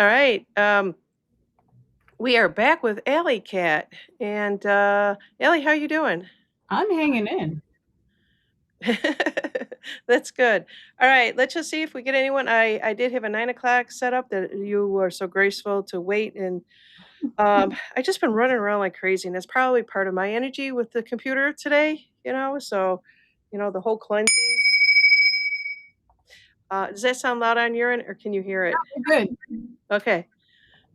All right. We are back with Alley Cat. And Allie, how you doing? I'm hanging in. That's good. All right, let's just see if we get anyone. I did have a 9 o'clock setup that you were so graceful to wait, and I just been running around like crazy, and that's probably part of my energy with the computer today. So the whole cleansing. Does that sound loud on your end, or can you hear it? Good. Okay.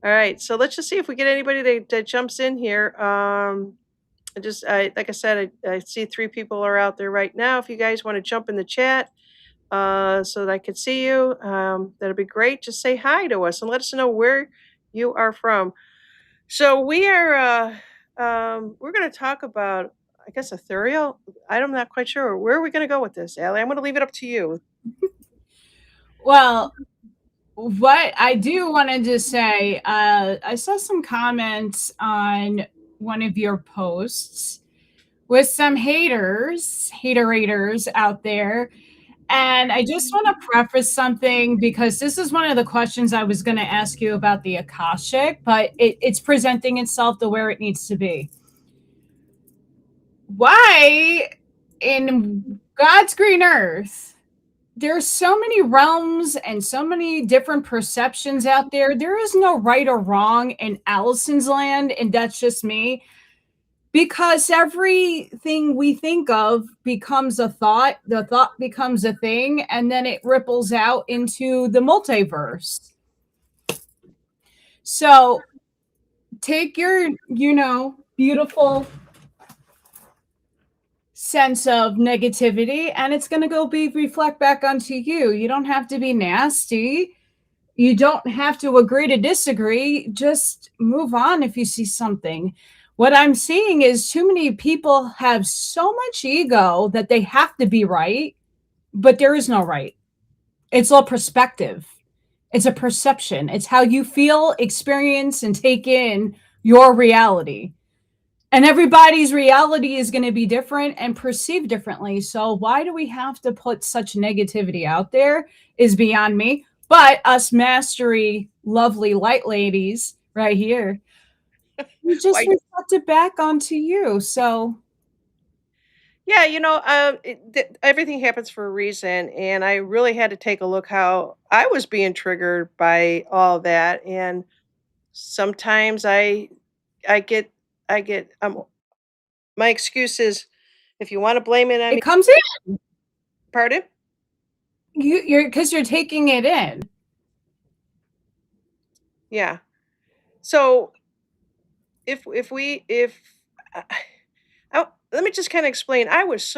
All right. So let's just see if we get anybody that jumps in here. Like I said, I see 3 people are out there right now. If you guys want to jump in the chat, so that I could see you, that'd be great. Just say hi to us and let us know where you are from. So we're going to talk about, I guess, Ethereal. I'm not quite sure. Where are we going to go with this, Allie? I'm going to leave it up to you. Well, what I do want to just say, I saw some comments on one of your posts with some haterators out there. And I just want to preface something because this is one of the questions I was going to ask you about the Akashic, but it's presenting itself to where it needs to be. Why in God's green earth there's so many realms and so many different perceptions out there. There is no right or wrong in Allison's land, and that's just me. Because everything we think of becomes a thought, the thought becomes a thing, and then it ripples out into the multiverse. So take your, beautiful sense of negativity and it's going to go be reflect back onto you. You don't have to be nasty. You don't have to agree to disagree. Just move on if you see something. What I'm seeing is too many people have so much ego that they have to be right, but there is no right. It's all perspective. It's a perception. It's how you feel, experience, and take in your reality. And everybody's reality is going to be different and perceived differently. So why do we have to put such negativity out there is beyond me. But us mastery, lovely light ladies right here, we just Why? reflect it back onto you. So Yeah, everything happens for a reason, and I really had to take a look how I was being triggered by all that, and sometimes I get I get my excuse is, if you want to blame it on it me, comes in. pardon? You're because you're taking it in. Yeah. So if let me just kind of explain. I was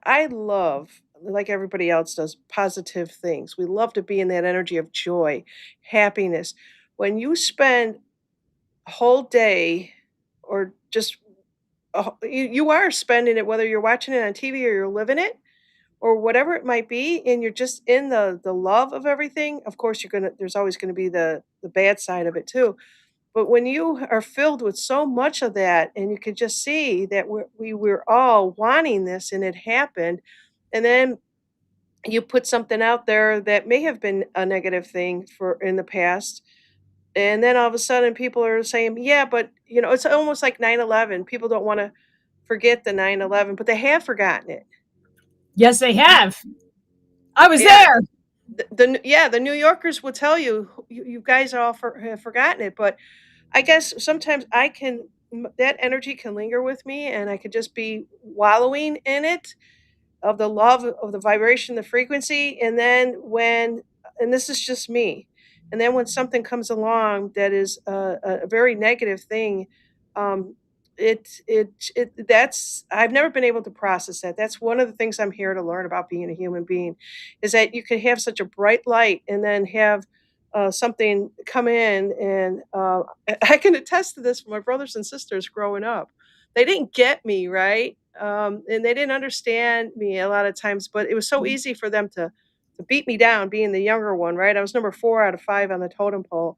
I love, like everybody else does, positive things. We love to be in that energy of joy, happiness. When you spend a whole day, or just you are spending it, whether you're watching it on TV or you're living it, or whatever it might be, and you're just in the love of everything. Of course, there's always going to be the bad side of it too. But when you are filled with so much of that, and you can just see that we were all wanting this, and it happened, and then you put something out there that may have been a negative thing for in the past, and then all of a sudden people are saying, yeah, but it's almost like 9/11. People don't want to forget the 9/11, but they have forgotten it. Yes, they have. I was Yeah, there. the New Yorkers will tell you, you guys all have forgotten it, but I guess sometimes that energy can linger with me, and I could just be wallowing in it, of the love of the vibration, the frequency, and then and this is just me, and then when something comes along that is a very negative thing, um, that's I've never been able to process that. That's one of the things I'm here to learn about being a human being, is that you can have such a bright light and then have something come in, and I can attest to this from my brothers and sisters growing up. They didn't get me, right, and they didn't understand me a lot of times, but it was so easy for them to beat me down, being the younger one, right? I was number 4 out of 5 on the totem pole,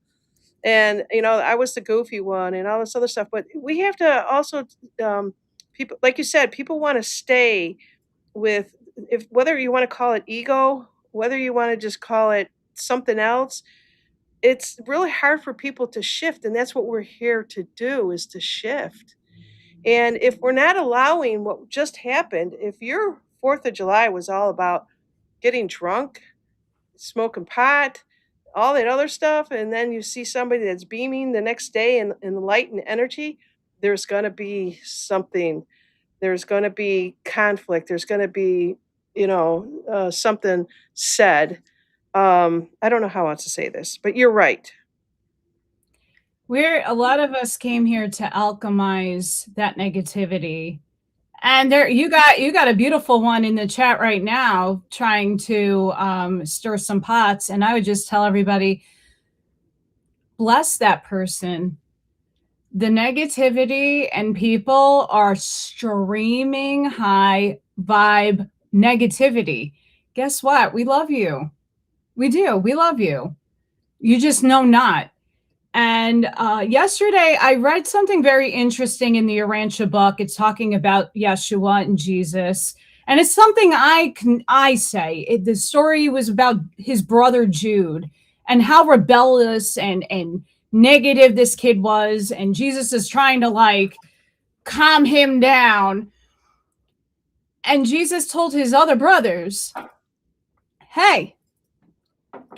and I was the goofy one and all this other stuff. But we have to also, people, like you said, people want to stay with, if whether you want to call it ego, whether you want to just call it something else, it's really hard for people to shift, and that's what we're here to do is to shift. And if we're not allowing what just happened, if your 4th of July was all about getting drunk, smoking pot, all that other stuff, and then you see somebody that's beaming the next day in light and energy, there's gonna be something. There's gonna be conflict. There's gonna be, something said. I don't know how else to say this, but you're right. We're a lot of us came here to alchemize that negativity. And there you got a beautiful one in the chat right now trying to stir some pots. And I would just tell everybody, bless that person. The negativity and people are streaming high vibe negativity. Guess what? We love you. We do. We love you. You just know not. And yesterday, I read something very interesting in the Arancha book. It's talking about Yeshua and Jesus, and it's something I say. The story was about his brother Jude and how rebellious and negative this kid was, and Jesus is trying to like calm him down. And Jesus told his other brothers, "Hey,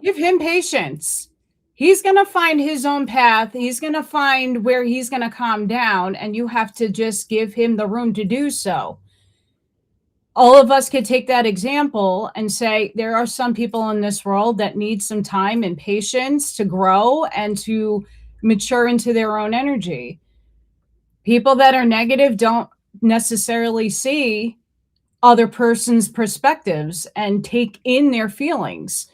give him patience. He's going to find his own path. He's going to find where he's going to calm down, and you have to just give him the room to do so." All of us could take that example and say there are some people in this world that need some time and patience to grow and to mature into their own energy. People that are negative don't necessarily see other person's perspectives and take in their feelings.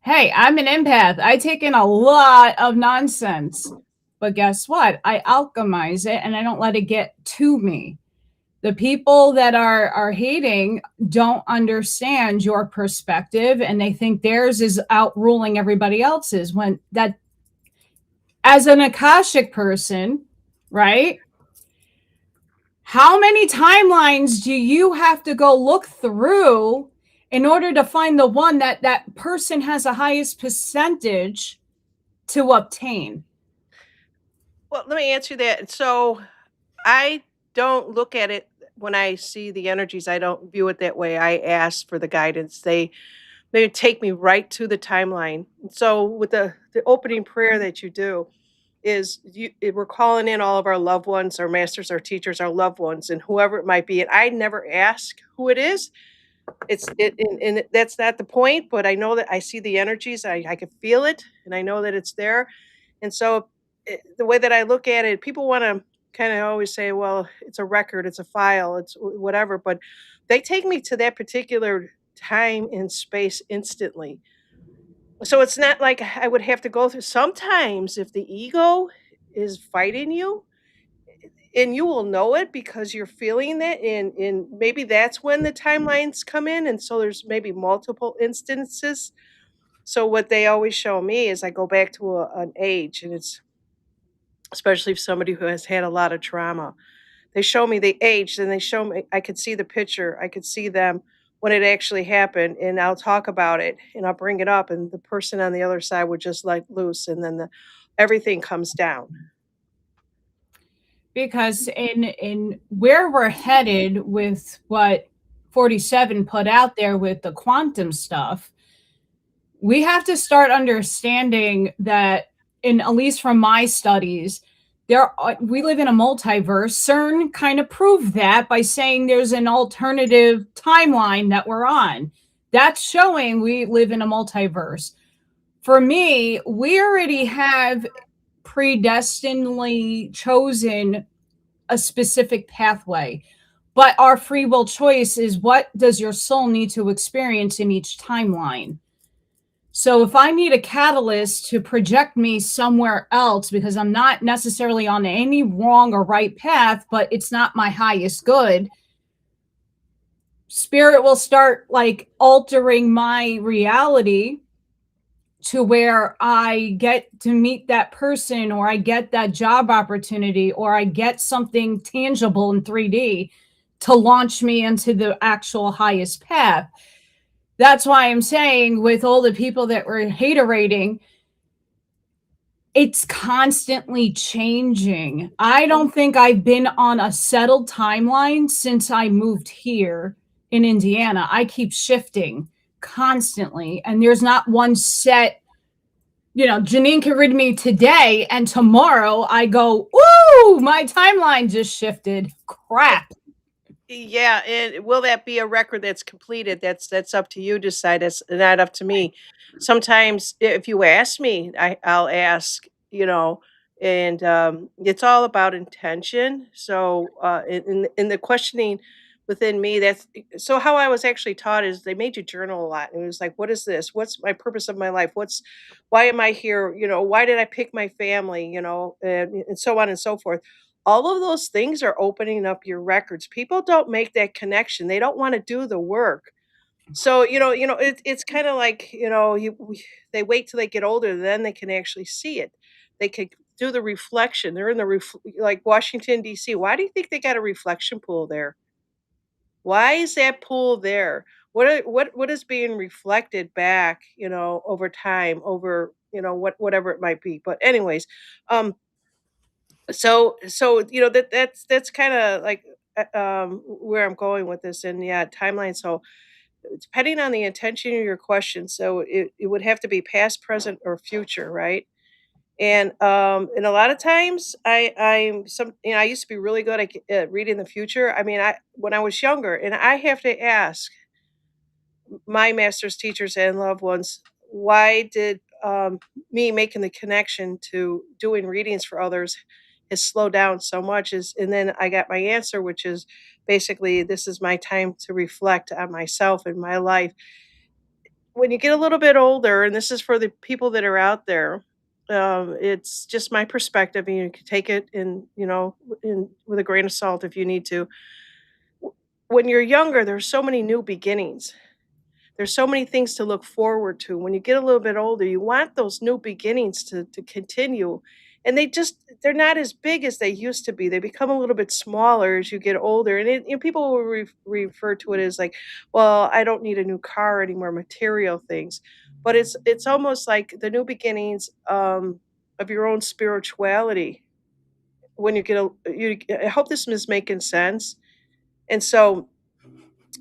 Hey, I'm an empath. I take in a lot of nonsense. But guess what? I alchemize it and I don't let it get to me. The people that are hating don't understand your perspective and they think theirs is outruling everybody else's, when that, as an Akashic person, right? How many timelines do you have to go look through in order to find the one that that person has the highest percentage to obtain? Well, let me answer that. So I don't look at it when I see the energies. I don't view it that way. I ask for the guidance. They take me right to the timeline. So with the opening prayer that you do is we're calling in all of our loved ones, our masters, our teachers, our loved ones, and whoever it might be. And I never ask who it is. That's not the point. But I know that I see the energies. I can feel it, and I know that it's there. And so the way that I look at it, people want to kind of always say, well, it's a record, it's a file, it's whatever. But they take me to that particular time and space instantly. So it's not like I would have to go through. Sometimes if the ego is fighting you, and you will know it because you're feeling that, and maybe that's when the timelines come in, and so there's maybe multiple instances. So what they always show me is I go back to an age, and it's especially if somebody who has had a lot of trauma. They show me the age, and they show me I could see the picture, I could see them when it actually happened, and I'll talk about it, and I'll bring it up, and the person on the other side would just let loose, and then everything comes down. Because in where we're headed with what 47 put out there with the quantum stuff, we have to start understanding that, in at least from my studies, we live in a multiverse. CERN kind of proved that by saying there's an alternative timeline that we're on. That's showing we live in a multiverse. For me, we already have predestinedly chosen a specific pathway, but our free will choice is what does your soul need to experience in each timeline. So if I need a catalyst to project me somewhere else because I'm not necessarily on any wrong or right path, but it's not my highest good, spirit will start like altering my reality to where I get to meet that person, or I get that job opportunity, or I get something tangible in 3D to launch me into the actual highest path. That's why I'm saying, with all the people that were hater rating, It's constantly changing. I Mhm. don't think I've been on a settled timeline since I moved here in Indiana. I keep shifting constantly, and there's not one set. Janine can read me today, and tomorrow I go, "Ooh, my timeline just shifted." Crap. Yeah, and will that be a record that's completed? That's up to you to decide, it's not up to me. Sometimes if you ask me, I'll ask, and, it's all about intention. So, in the questioning within me, so how I was actually taught is they made you journal a lot, and it was like, "What is this? What's my purpose of my life? Why am I here? Why did I pick my family?" And so on and so forth. All of those things are opening up your records. People don't make that connection. They don't wanna do the work. So, it's kinda like, they wait till they get older, then they can actually see it. They could do the reflection. They're in the like Washington, DC. Why do you think they got a reflection pool there? Why is that pool there? What is being reflected back, over time, over, whatever it might be. But anyways, um so that's kind of like where I'm going with this, and yeah, timeline. So depending on the intention of your question, so it would have to be past, present, or future, right? And a lot of times I used to be really good at reading the future. I mean, I when I was younger, and I have to ask my master's teachers and loved ones, why did me making the connection to doing readings for others has slowed down so much? And then I got my answer, which is basically, this is my time to reflect on myself and my life. When you get a little bit older, and this is for the people that are out there, it's just my perspective, and you can take it with a grain of salt if you need to. When you're younger, there's so many new beginnings. There's so many things to look forward to. When you get a little bit older, you want those new beginnings to continue. And they're not as big as they used to be. They become a little bit smaller as you get older. And people will refer to it as like, well, I don't need a new car anymore, material things. But it's almost like the new beginnings of your own spirituality. When you get I hope this is making sense. And so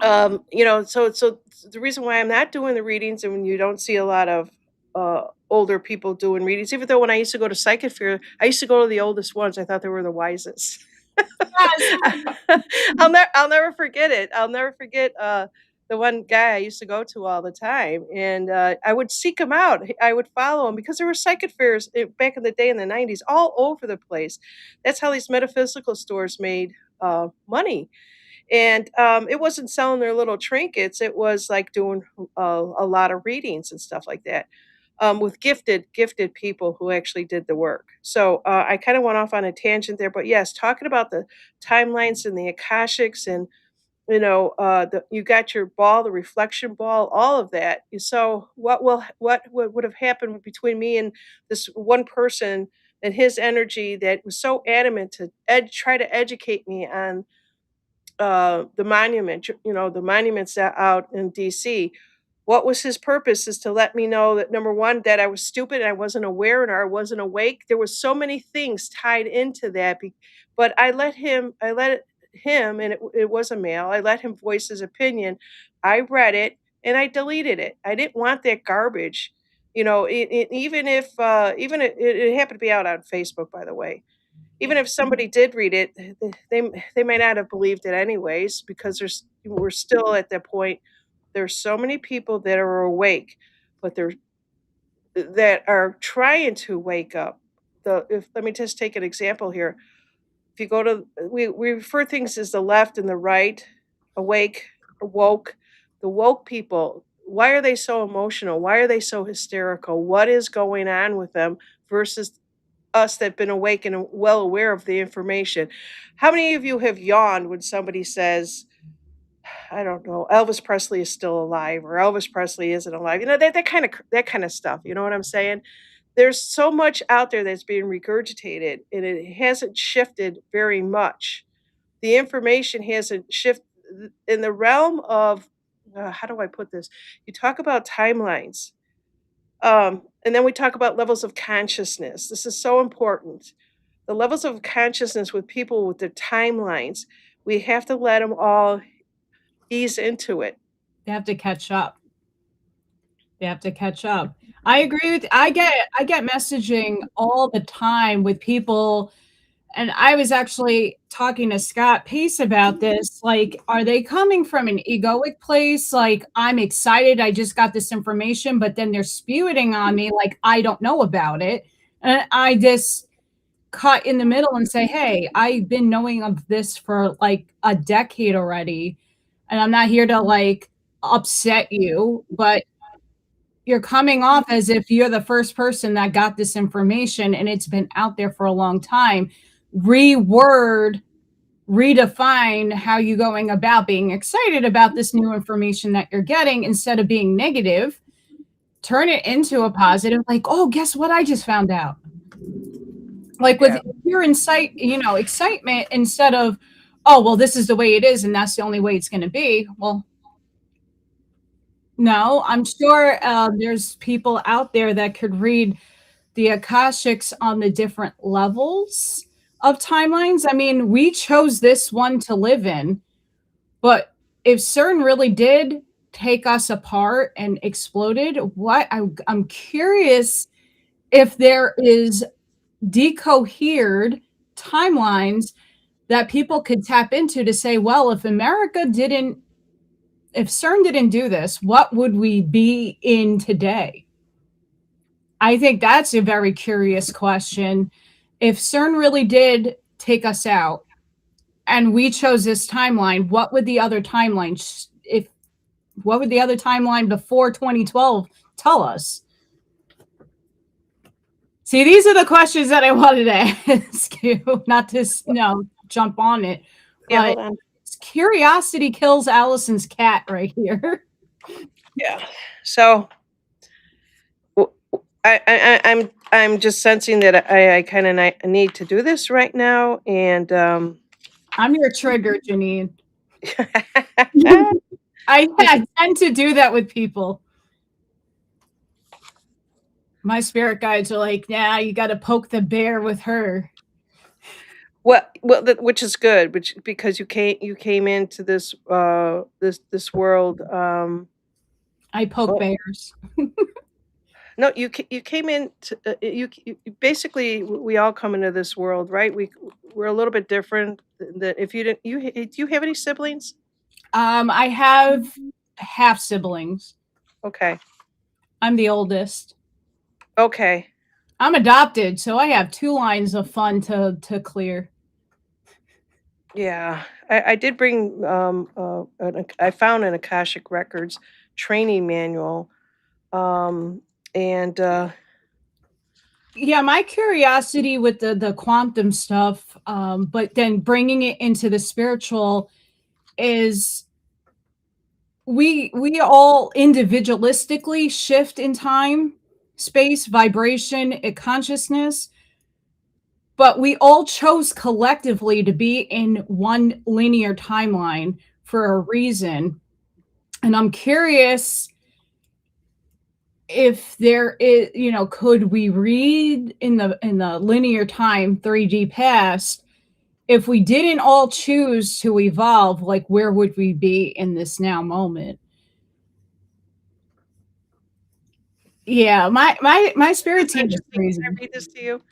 so the reason why I'm not doing the readings, and when you don't see a lot of older people doing readings, even though when I used to go to psychic fair, I used to go to the oldest ones. I thought they were the wisest. Yes. I'll never forget it. I'll never forget the one guy I used to go to all the time, and I would seek him out. I would follow him because there were psychic fairs back in the day in the '90s all over the place. That's how these metaphysical stores made money. And it wasn't selling their little trinkets. It was like doing a lot of readings and stuff like that, with gifted people who actually did the work. So I kind of went off on a tangent there, but yes, talking about the timelines and the akashics, and you got your ball, the reflection ball, all of that. So what would have happened between me and this one person and his energy that was so adamant to try to educate me on the monument, the monuments out in DC. What was his purpose? Is to let me know that, number one, that I was stupid and I wasn't aware and I wasn't awake. There was so many things tied into that, but I let him, and it was a male. I let him voice his opinion. I read it and I deleted it. I didn't want that garbage. Even if it happened to be out on Facebook, by the way. Even if somebody did read it, they may not have believed it anyways, because we're still at that point. There's so many people that are awake, but that are trying to wake up. If Let me just take an example here. If you go to we refer things as the left and the right, awake, woke. The woke people, why are they so emotional? Why are they so hysterical? What is going on with them versus us that have been awake and well aware of the information? How many of you have yawned when somebody says, I don't know, Elvis Presley is still alive or Elvis Presley isn't alive? That kind of stuff. You know what I'm saying? There's so much out there that's being regurgitated, and it hasn't shifted very much. The information hasn't shifted in the realm of how do I put this? You talk about timelines. And then we talk about levels of consciousness. This is so important. The levels of consciousness with people with their timelines, we have to let them all ease into it. They have to catch up. They have to catch up. I agree with I get messaging all the time with people, and I was actually talking to Scott Pace about this. Like, are they coming from an egoic place? Like, I'm excited, I just got this information, but then they're spewing on me like I don't know about it. And I just cut in the middle and say, hey, I've been knowing of this for like a decade already. And I'm not here to like upset you, but you're coming off as if you're the first person that got this information and it's been out there for a long time. Reword, redefine how you're going about being excited about this new information that you're getting instead of being negative. Turn it into a positive, like, oh, guess what? I just found out. Like with Yeah. your insight, excitement instead of, oh, well, this is the way it is and that's the only way it's going to be. Well, no, I'm sure there's people out there that could read the Akashics on the different levels of timelines. I mean, we chose this one to live in, but if CERN really did take us apart and exploded, I'm curious if there is decohered timelines that people could tap into to say, well, if CERN didn't do this, what would we be in today? I think that's a very curious question. If CERN really did take us out and we chose this timeline, what would the other timeline before 2012 tell us? See, these are the questions that I wanted to ask you, not to jump on it, Yeah, but hold on. curiosity kills Allison's cat right here. Yeah. So I'm just sensing that I kind of need to do this right now, and I'm your trigger, Janine. I tend to do that with people. My spirit guides are like, nah, you got to poke the bear with her. which is good, because you came into this world. I poke Well, bears. no, you came in to, basically we all come into this world, right? We're a little bit different. That if you didn't you do you have any siblings? I have half siblings. Okay. I'm the oldest. Okay. I'm adopted, so I have two lines of fun to clear. Yeah, I did bring, I found an Akashic Records training manual, and, Yeah, my curiosity with the quantum stuff, but then bringing it into the spiritual is we all individualistically shift in time, space, vibration, and consciousness, but we all chose collectively to be in one linear timeline for a reason. And I'm curious if there is, could we read in the linear time 3D past, if we didn't all choose to evolve, like where would we be in this now moment? Yeah, my spirit it's team is interesting. Can crazy. I read this to you? It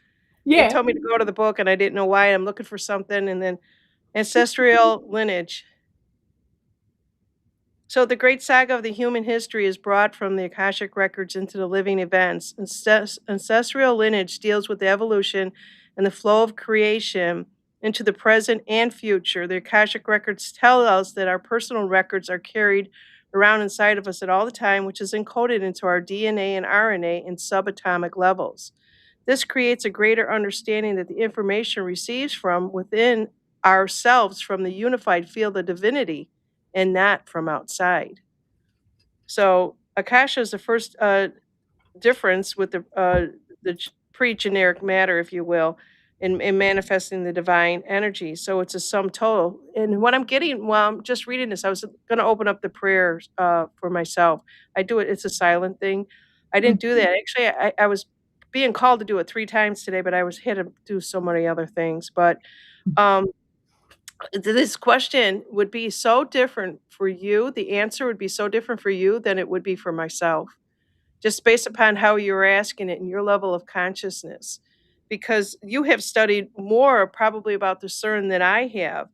Yeah. told me to go to the book, and I didn't know why. I'm looking for something, and then ancestral lineage. So the great saga of the human history is brought from the Akashic records into the living events. Ancestral lineage deals with the evolution and the flow of creation into the present and future. The Akashic records tell us that our personal records are carried around inside of us at all the time, which is encoded into our DNA and RNA in subatomic levels. This creates a greater understanding that the information receives from within ourselves from the unified field of divinity and not from outside. So Akasha is the first difference with the pre-generic matter, if you will, in manifesting the divine energy. So it's a sum total. And what I'm getting while I'm just reading this, I was going to open up the prayers for myself. I do it. It's a silent thing. I Mm. didn't do that. Actually, I was being called to do it 3 times today, but I was had to do so many other things, but, um, this question would be so different for you, the answer would be so different for you than it would be for myself, just based upon how you're asking it and your level of consciousness. Because you have studied more probably about the CERN than I have.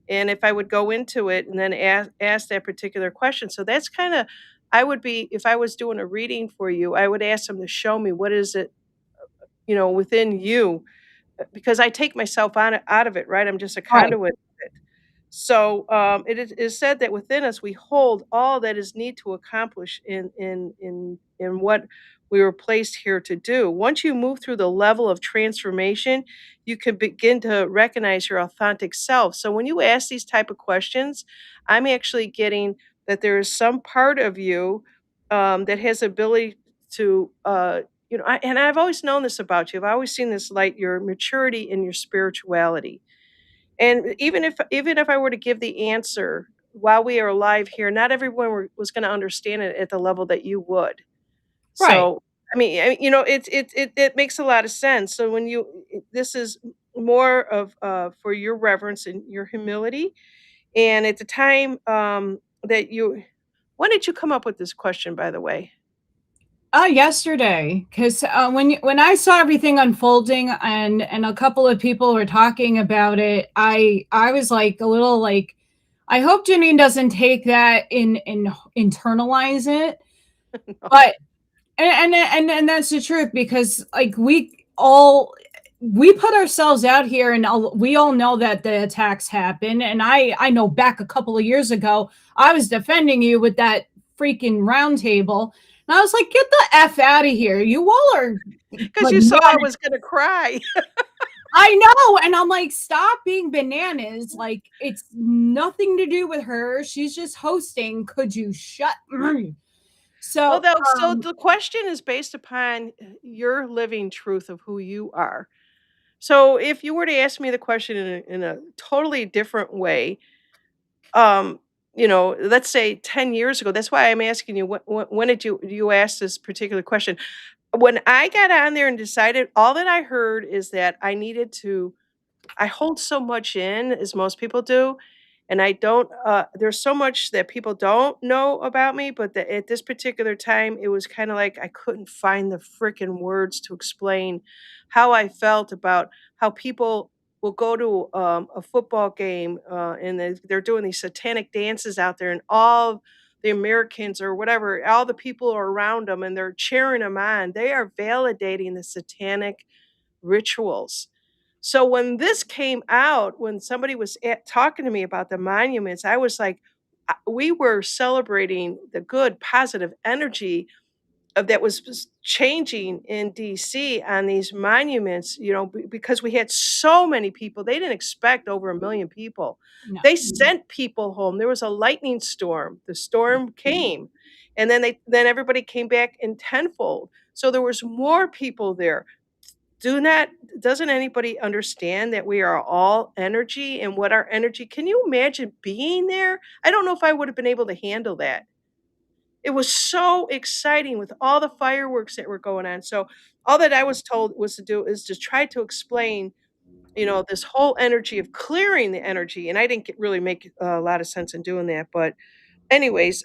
And if I would go into it and then ask that particular question. So that's kind of, I would be, if I was doing a reading for you, I would ask them to show me what is it, within you, because I take myself out of it, right? I'm just a Right, conduit of it. So, it is said that within us we hold all that is need to accomplish in what we were placed here to do. Once you move through the level of transformation, you can begin to recognize your authentic self. So when you ask these type of questions, I'm actually getting that there is some part of you that has ability to, and I've always known this about you. I've always seen this light, your maturity and your spirituality. And even if I were to give the answer while we are alive here, not everyone was going to understand it at the level that you would. right. So, it makes a lot of sense. So this is more of for your reverence and your humility. And at the time that you, when did you come up with this question, by the way? Yesterday, because when I saw everything unfolding and a couple of people were talking about it, I was like a little like, I hope Janine doesn't take that in internalize it. No. But and that's the truth, because like we put ourselves out here, and we all know that the attacks happen. And I know back a couple of years ago I was defending you with that freaking round table, and I was like, get the f out of here, you all are Because you saw I bananas. was going to cry. I know, and I'm like, stop being bananas, like it's nothing to do with her, she's just hosting, could you shut Well, so though, so the question is based upon your living truth of who you are. So if you were to ask me the question in a totally different way, um, let's say 10 years ago, that's why I'm asking you, when did you ask this particular question? When I got on there and decided, all that I heard is that I hold so much in, as most people do, and I don't, there's so much that people don't know about me, but at this particular time, it was kinda like I couldn't find the frickin' words to explain how I felt about how people will go to, a football game, and they're doing these satanic dances out there, and all the Americans or whatever, all the people are around them, and they're cheering them on. They are validating the satanic rituals. So when this came out, when somebody was talking to me about the monuments, I was like, we were celebrating the good, positive energy of that was changing in DC on these monuments, because we had so many people. They didn't expect over 1 million people. no. They sent people home. There was a lightning storm. The storm came, and then everybody came back in tenfold. So there was more people there. Do not Doesn't anybody understand that we are all energy, and what our energy, can you imagine being there? I don't know if I would have been able to handle that. It was so exciting with all the fireworks that were going on. So all that I was told was to do is to try to explain, this whole energy of clearing the energy, and I didn't really make a lot of sense in doing that. But anyways,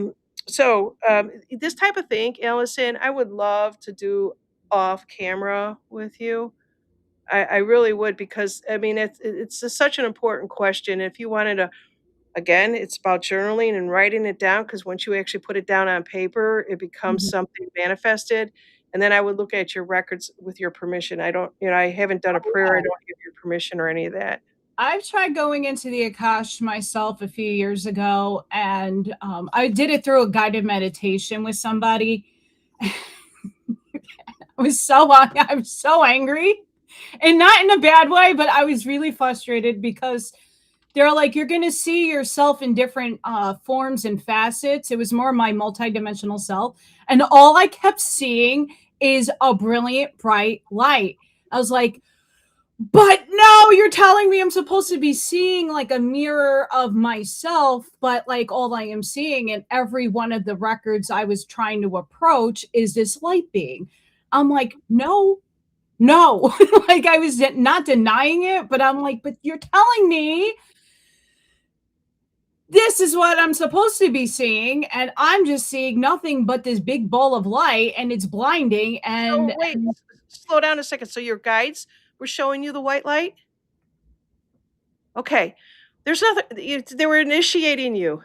this type of thing, Allison, I would love to do off camera with you. I really would, because I mean it's just such an important question. If you wanted to, again, it's about journaling and writing it down, because once you actually put it down on paper, it becomes Mhm. something manifested. And then I would look at your records with your permission. I don't, I haven't done a prayer. I don't give your permission or any of that. I've tried going into the Akash myself a few years ago, and I did it through a guided meditation with somebody. I was so angry, and not in a bad way, but I was really frustrated because they're like, you're going to see yourself in different forms and facets. It was more my multidimensional self, and all I kept seeing is a brilliant, bright light. I was like, But no, you're telling me I'm supposed to be seeing like a mirror of myself, but like all I am seeing in every one of the records I was trying to approach is this light being. I'm like, no, no. Like I was not denying it, but I'm like, but you're telling me this is what I'm supposed to be seeing, and I'm just seeing nothing but this big ball of light, and it's blinding. So wait, slow down a second. So your guides were showing you the white light? Okay. There's nothing they were initiating you.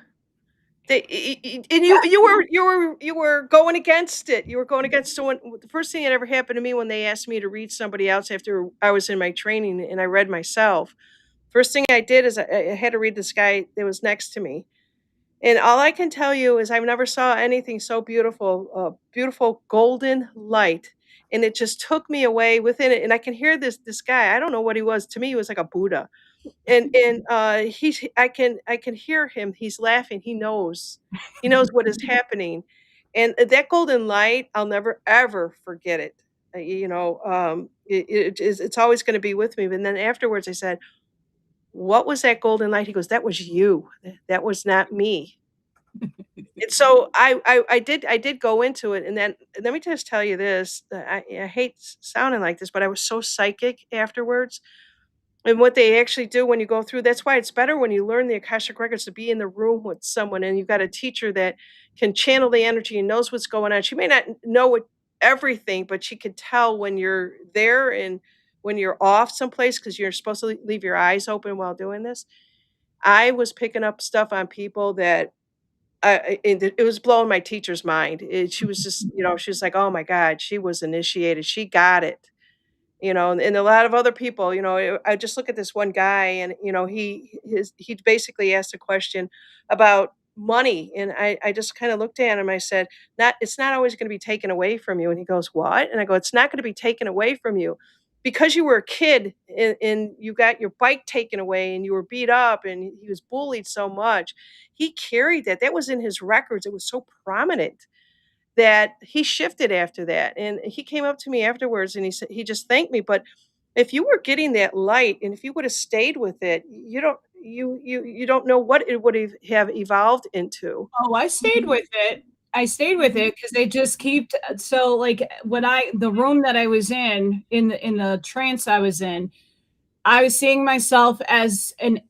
And you were going against it. You were going against so when the first thing that ever happened to me when they asked me to read somebody else after I was in my training and I read myself. First thing I did is I had to read this guy that was next to me. And all I can tell you is I've never saw anything so beautiful, beautiful golden light. And it just took me away within it. And I can hear this guy. I don't know what he was. To me, he was like a Buddha. And I can hear him. He's laughing. He knows. He knows what is happening. And that golden light, I'll never ever forget it. It's always going to be with me. And then afterwards, I said, "What was that golden light?" He goes, "That was you. That was not me." And so I did go into it, and then let me just tell you this. I hate sounding like this, but I was so psychic afterwards. And what they actually do when you go through that's why it's better when you learn the Akashic Records to be in the room with someone and you've got a teacher that can channel the energy and knows what's going on. She may not know what everything, but she can tell when you're there and when you're off someplace because you're supposed to leave your eyes open while doing this. I was picking up stuff on people that it was blowing my teacher's mind. She was just, she was like, "Oh my God, she was initiated. She got it." And a lot of other people, I just look at this one guy and, he basically asked a question about money. And I just kind of looked at him. I said, it's not always going to be taken away from you. And he goes, "What?" And I go, "It's not going to be taken away from you because you were a kid and you got your bike taken away and you were beat up and he was bullied so much. He carried that. That was in his records. It was so prominent that he shifted after that, and he came up to me afterwards and he said he just thanked me, but if you were getting that light and if you would have stayed with it, you don't know what it would have evolved into. Oh, I stayed with it. I stayed with it because they just keep so like when I the room that I was in the trance I was in, I was seeing myself as an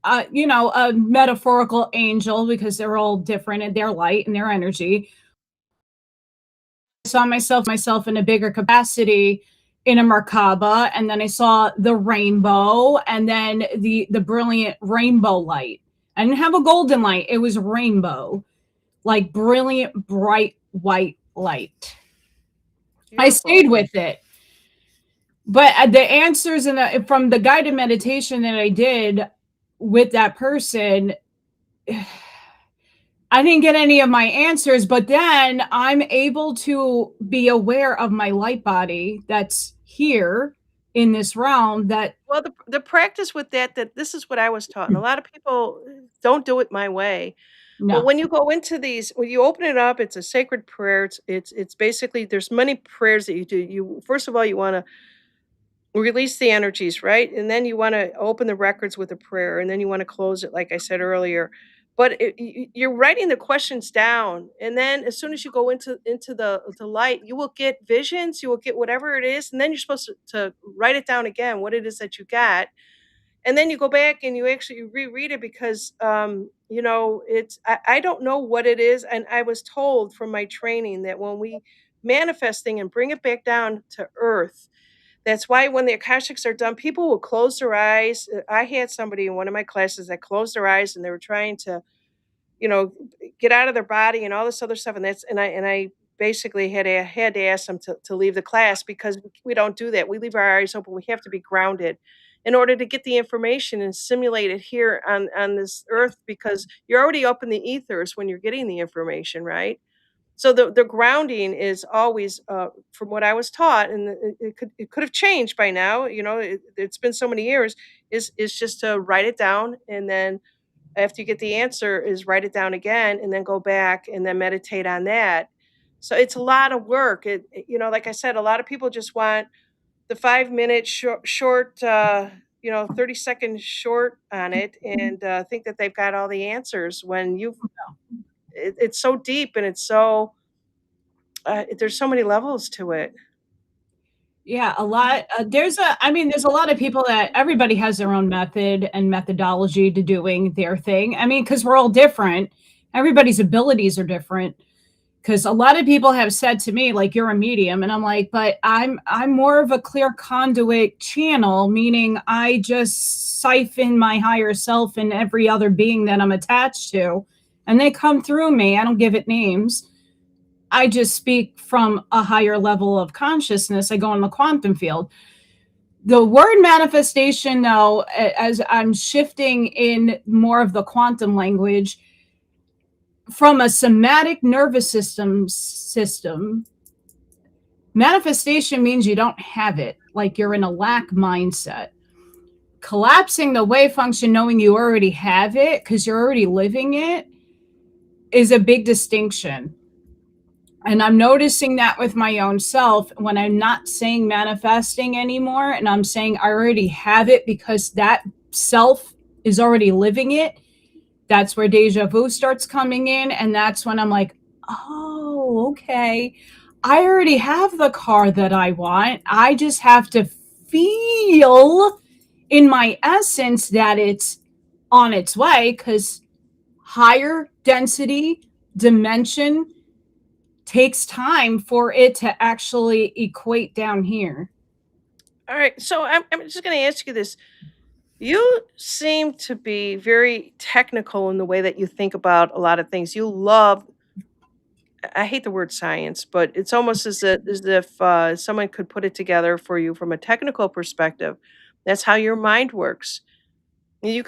a metaphorical angel because they're all different in their light and their energy. I saw myself in a bigger capacity in a Merkaba, and then I saw the rainbow, and then the brilliant rainbow light. I didn't have a golden light; it was rainbow, like brilliant, bright white light. I Beautiful. stayed with it, but the answers from the guided meditation that I did with that person, I didn't get any of my answers, but then I'm able to be aware of my light body that's here in this realm that Well, the practice with that this is what I was taught, and a lot of people don't do it my way. But no. when you go into these, when you open it up, it's a sacred prayer. It's basically there's many prayers that you do. You first of all you want to release the energies, right? And then you wanna open the records with a prayer, and then you wanna close it like I said earlier. But you're writing the questions down, and then as soon as you go into the light, you will get visions, you will get whatever it is, and then you're supposed to write it down again, what it is that you got, and then you go back and you actually reread it because, it's I don't know what it is, and I was told from my training that when we manifesting and bring it back down to earth, that's why when the Akashics are done, people will close their eyes. I had somebody in one of my classes that closed their eyes and they were trying to, you know, get out of their body and all this other stuff. And I basically had to ask them to leave the class because we don't do that. We leave our eyes open. We have to be grounded in order to get the information and simulate it here on this earth because you're already up in the ethers when you're getting the information, right? So the grounding is always, from what I was taught, and it could have changed by now. It's been so many years. Is just to write it down, and then after you get the answer, is write it down again, and then go back and then meditate on that. So it's a lot of work. Like I said, a lot of people just want the 5 minute short, 30-second short on it, and think that they've got all the answers when it's so deep and it's so there's so many levels to it. Yeah, a lot. I mean, there's a lot of people that everybody has their own method and methodology to doing their thing. I mean, because we're all different. Everybody's abilities are different. Because a lot of people have said to me, like, you're a medium, and I'm like, but I'm more of a clear conduit channel, meaning I just siphon my higher self and every other being that I'm attached to, and they come through me. I don't give it names. I just speak from a higher level of consciousness. I go in the quantum field. The word manifestation, though, as I'm shifting in more of the quantum language, from a somatic nervous system, manifestation means you don't have it, like you're in a lack mindset. Collapsing the wave function, knowing you already have it because you're already living it, is a big distinction. And I'm noticing that with my own self when I'm not saying manifesting anymore and I'm saying I already have it because that self is already living it. That's where deja vu starts coming in. And that's when I'm like, oh, okay. I already have the car that I want. I just have to feel in my essence that it's on its way because higher density dimension takes time for it to actually equate down here. All right, so I'm just going to ask you this. You seem to be very technical in the way that you think about a lot of things. You love, I hate the word science, but it's almost as if someone could put it together for you from a technical perspective. That's how your mind works. And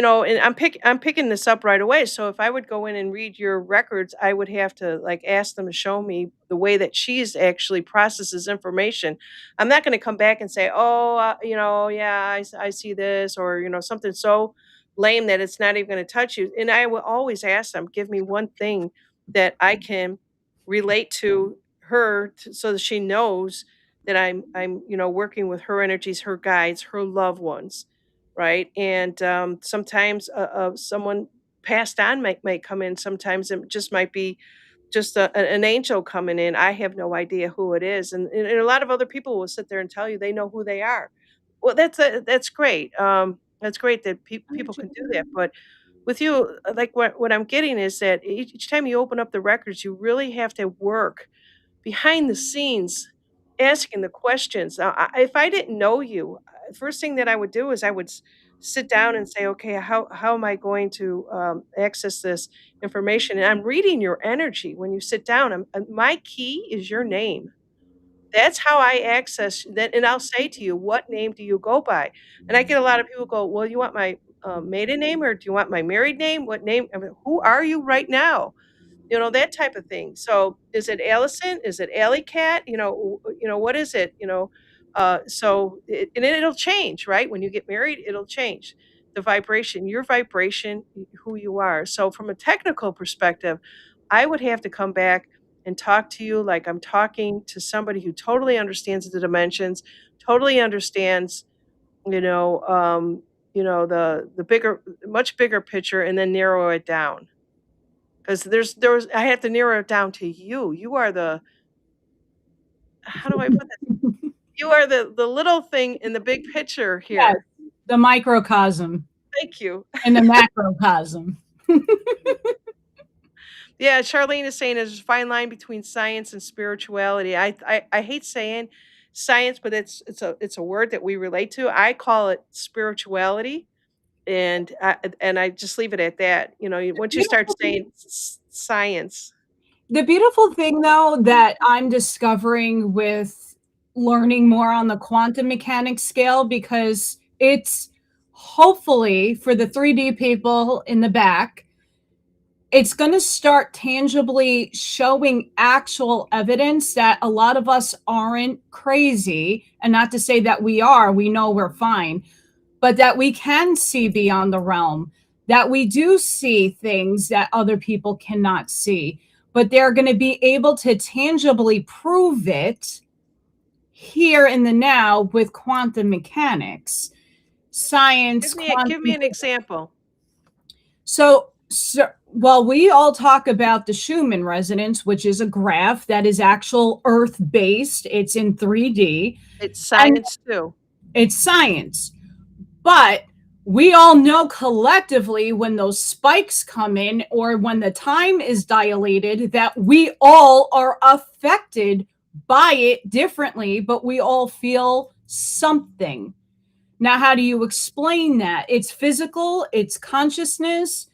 I'm picking this up right away. So if I would go in and read your records, I would have to like ask them to show me the way that she's actually processes information. I'm not going to come back and say, "Oh, yeah, I see this," or something so lame that it's not even going to touch you. And I will always ask them, "Give me one thing that I can relate to her, so that she knows that I'm working with her energies, her guides, her loved ones." Right? And sometimes someone passed on might come in. Sometimes it just might be just an angel coming in. I have no idea who it is, and a lot of other people will sit there and tell you they know who they are. Well, that's great. That's great that people can do that. But with you, like what I'm getting is that each time you open up the records, you really have to work behind the scenes, asking the questions. Now, if I didn't know you, first thing that I would do is I would sit down and say, okay, how am I going to access this information? And I'm reading your energy when you sit down. My key is your name. That's how I access that, and I'll say to you, "What name do you go by?" And I get a lot of people go, "Well, you want my maiden name, or do you want my married name? What name? I mean, who are you right now?" That type of thing. So, is it Allison? Is it Alley Cat? What is it? And it'll change, right? When you get married, it'll change the vibration, your vibration, who you are. So, from a technical perspective, I would have to come back and talk to you like I'm talking to somebody who totally understands the dimensions, totally understands, the much bigger picture, and then narrow it down. 'Cause there was I have to narrow it down to you. You are the how do I put this? You are the little thing in the big picture Yes, here. the microcosm Thank you. and the macrocosm. Yeah, Charlene is saying there's a fine line between science and spirituality. I hate saying science, but it's a word that we relate to. I call it spirituality, and I just leave it at that. Once you start Beautiful saying science. The beautiful thing, though, that I'm discovering with learning more on the quantum mechanics scale, because it's hopefully for the 3D people in the back, it's going to start tangibly showing actual evidence that a lot of us aren't crazy. And not to say that we are, we know we're fine, but that we can see beyond the realm, that we do see things that other people cannot see, but they're going to be able to tangibly prove it here in the now with quantum mechanics, science, Give me quantum. an example. So, well, we all talk about the Schumann resonance, which is a graph that is actual Earth based. It's in 3D It's and science too. it's science. But we all know collectively when those spikes come in or when the time is dilated that we all are affected by it differently, but we all feel something. Now, how do you explain that? It's physical, it's consciousness,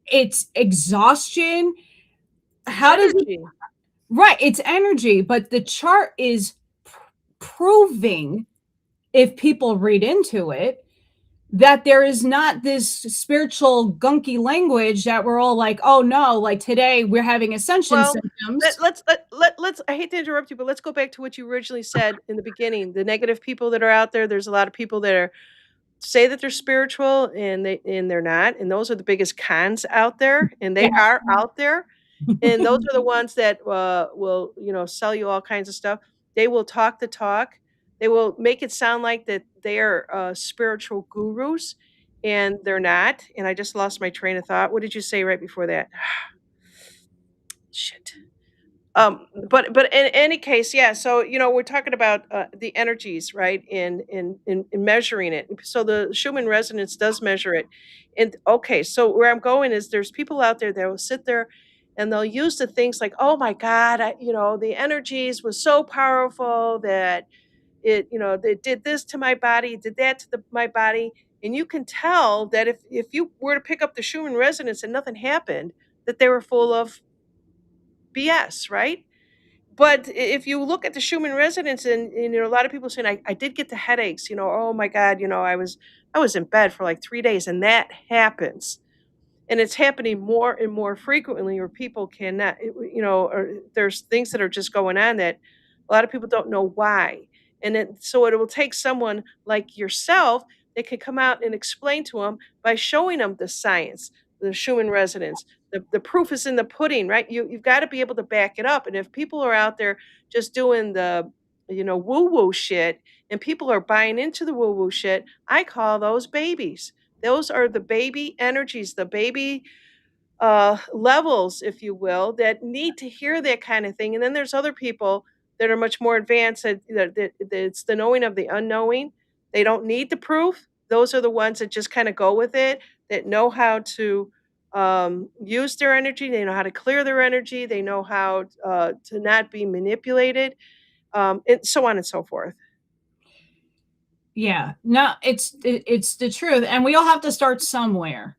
it's exhaustion. It's How does it, energy. right? It's energy, but the chart is proving, if people read into it, that there is not this spiritual gunky language that we're all like, oh no, like today we're having ascension Well, symptoms. let's I hate to interrupt you, but let's go back to what you originally said in the beginning. The negative people that are out there, there's a lot of people that are say that they're spiritual and they're not, and those are the biggest cons out there, and Yeah. they are out there. And those are the ones that, will, sell you all kinds of stuff. They will talk the talk. They will make it sound like that they're, spiritual gurus, and they're not, and I just lost my train of thought. What did you say right before that? Shit. But in any case, yeah, so, we're talking about, the energies, right, in measuring it. So the Schumann resonance does measure it. And, okay, so where I'm going is there's people out there that will sit there and they'll use the things like, "Oh my god, the energies was so powerful that they did this to my body, did that to my body." And you can tell that if you were to pick up the Schumann resonance and nothing happened, that they were full of BS, right? But if you look at the Schumann resonance and a lot of people saying, I did get the headaches, oh my God, I was in bed for like 3 days, and that happens. And it's happening more and more frequently where people cannot, or there's things that are just going on that a lot of people don't know why. And so it will take someone like yourself that can come out and explain to them by showing them the science, the Schumann resonance. The proof is in the pudding, right? You've got to be able to back it up. And if people are out there just doing the, woo woo shit, and people are buying into the woo woo shit, I call those babies. Those are the baby energies, the baby, levels, if you will, that need to hear that kind of thing. And then there's other people that are much more advanced that it's the knowing of the unknowing. They don't need the proof. Those are the ones that just kind of go with it, that know how to, use their energy. They know how to clear their energy. They know how, to not be manipulated, and so on and so forth. Yeah. No, it's the truth. And we all have to start somewhere.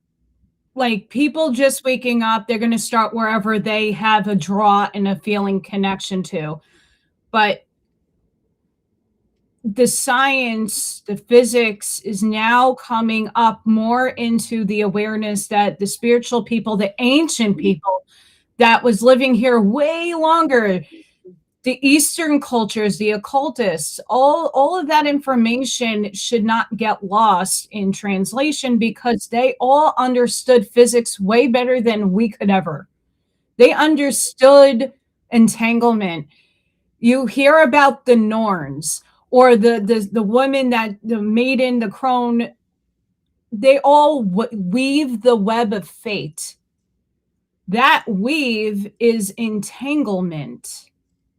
Like people just waking up, they're gonna start wherever they have a draw and a feeling connection to. But the science, the physics is now coming up more into the awareness that the spiritual people, the ancient people that was living here way longer, the Eastern cultures, the occultists, all of that information should not get lost in translation because they all understood physics way better than we could ever. They understood entanglement. You hear about the Norns or the women that the maiden, the crone, they all weave the web of fate. That weave is entanglement.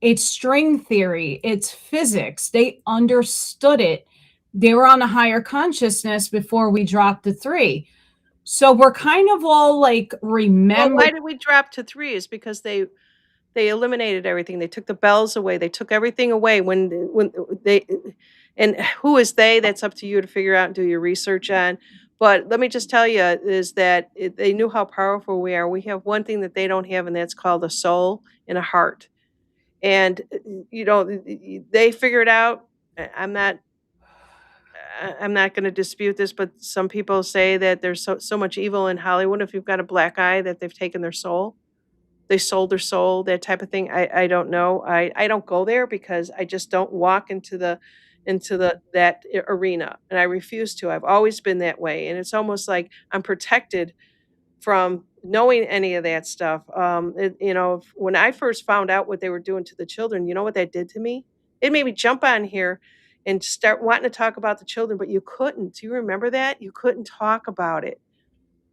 It's string theory, it's physics. They understood it. They were on a higher consciousness before we dropped to three. So we're kind of all like Well, remember. why did we drop to three? Is because they eliminated everything. They took the bells away. They took everything away when they and who is they? That's up to you to figure out and do your research on. But let me just tell you is that they knew how powerful we are. We have one thing that they don't have, and that's called a soul and a heart. And they figured out. I'm not. I'm not going to dispute this, but some people say that there's so much evil in Hollywood. If you've got a black eye, that they've taken their soul, they sold their soul, that type of thing. I don't know. I don't go there because I just don't walk into that arena, and I refuse to. I've always been that way, and it's almost like I'm protected from knowing any of that stuff. When I first found out what they were doing to the children, you know what that did to me? it made me jump on here and start wanting to talk about the children, but you couldn't. Do you remember that? You couldn't talk about it.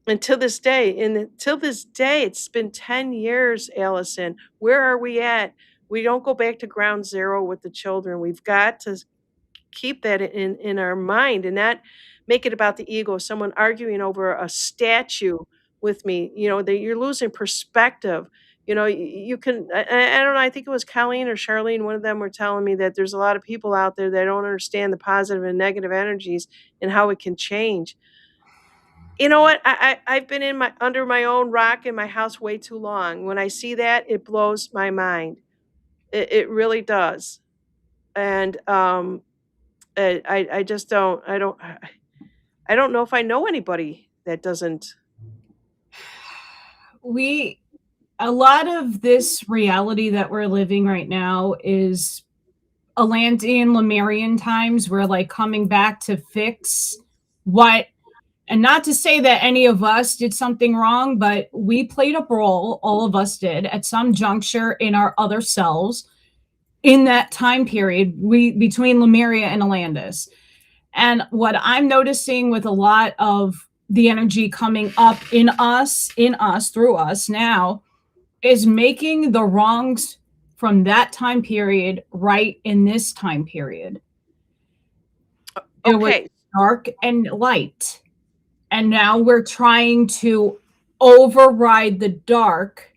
And to this day, till this day, it's been 10 years, Allison. Where are we at? We don't go back to ground zero with the children. We've got to keep that in our mind and not make it about the ego, someone arguing over a statue with me, that you're losing perspective. You can I don't know, I think it was Colleen or Charlene, one of them were telling me that there's a lot of people out there that don't understand the positive and negative energies and how it can change. You know what? I've been in my under my own rock in my house way too long. When I see that, it blows my mind. It really does. And I just I don't know if I know anybody that doesn't. We A lot of this reality that we're living right now is Atlantean Lemurian times. We're like coming back to fix what, and not to say that any of us did something wrong, but we played a role, all of us did, at some juncture in our other selves in that time period, we between Lemuria and Atlantis. And what I'm noticing with a lot of the energy coming up in us, through us now, is making the wrongs from that time period right in this time period. There was Okay, dark and light, and now we're trying to override the dark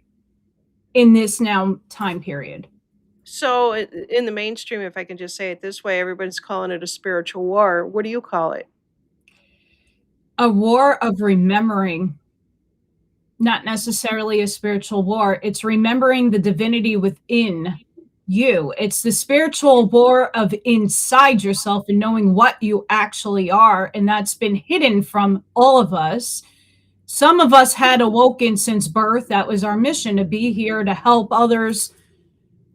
in this now time period. so in the mainstream, if I can just say it this way, everybody's calling it a spiritual war. What do you call it? A war of remembering, not necessarily a spiritual war. It's remembering the divinity within you. It's the spiritual war of inside yourself and knowing what you actually are. And that's been hidden from all of us. Some of us had awoken since birth. That was our mission, to be here to help others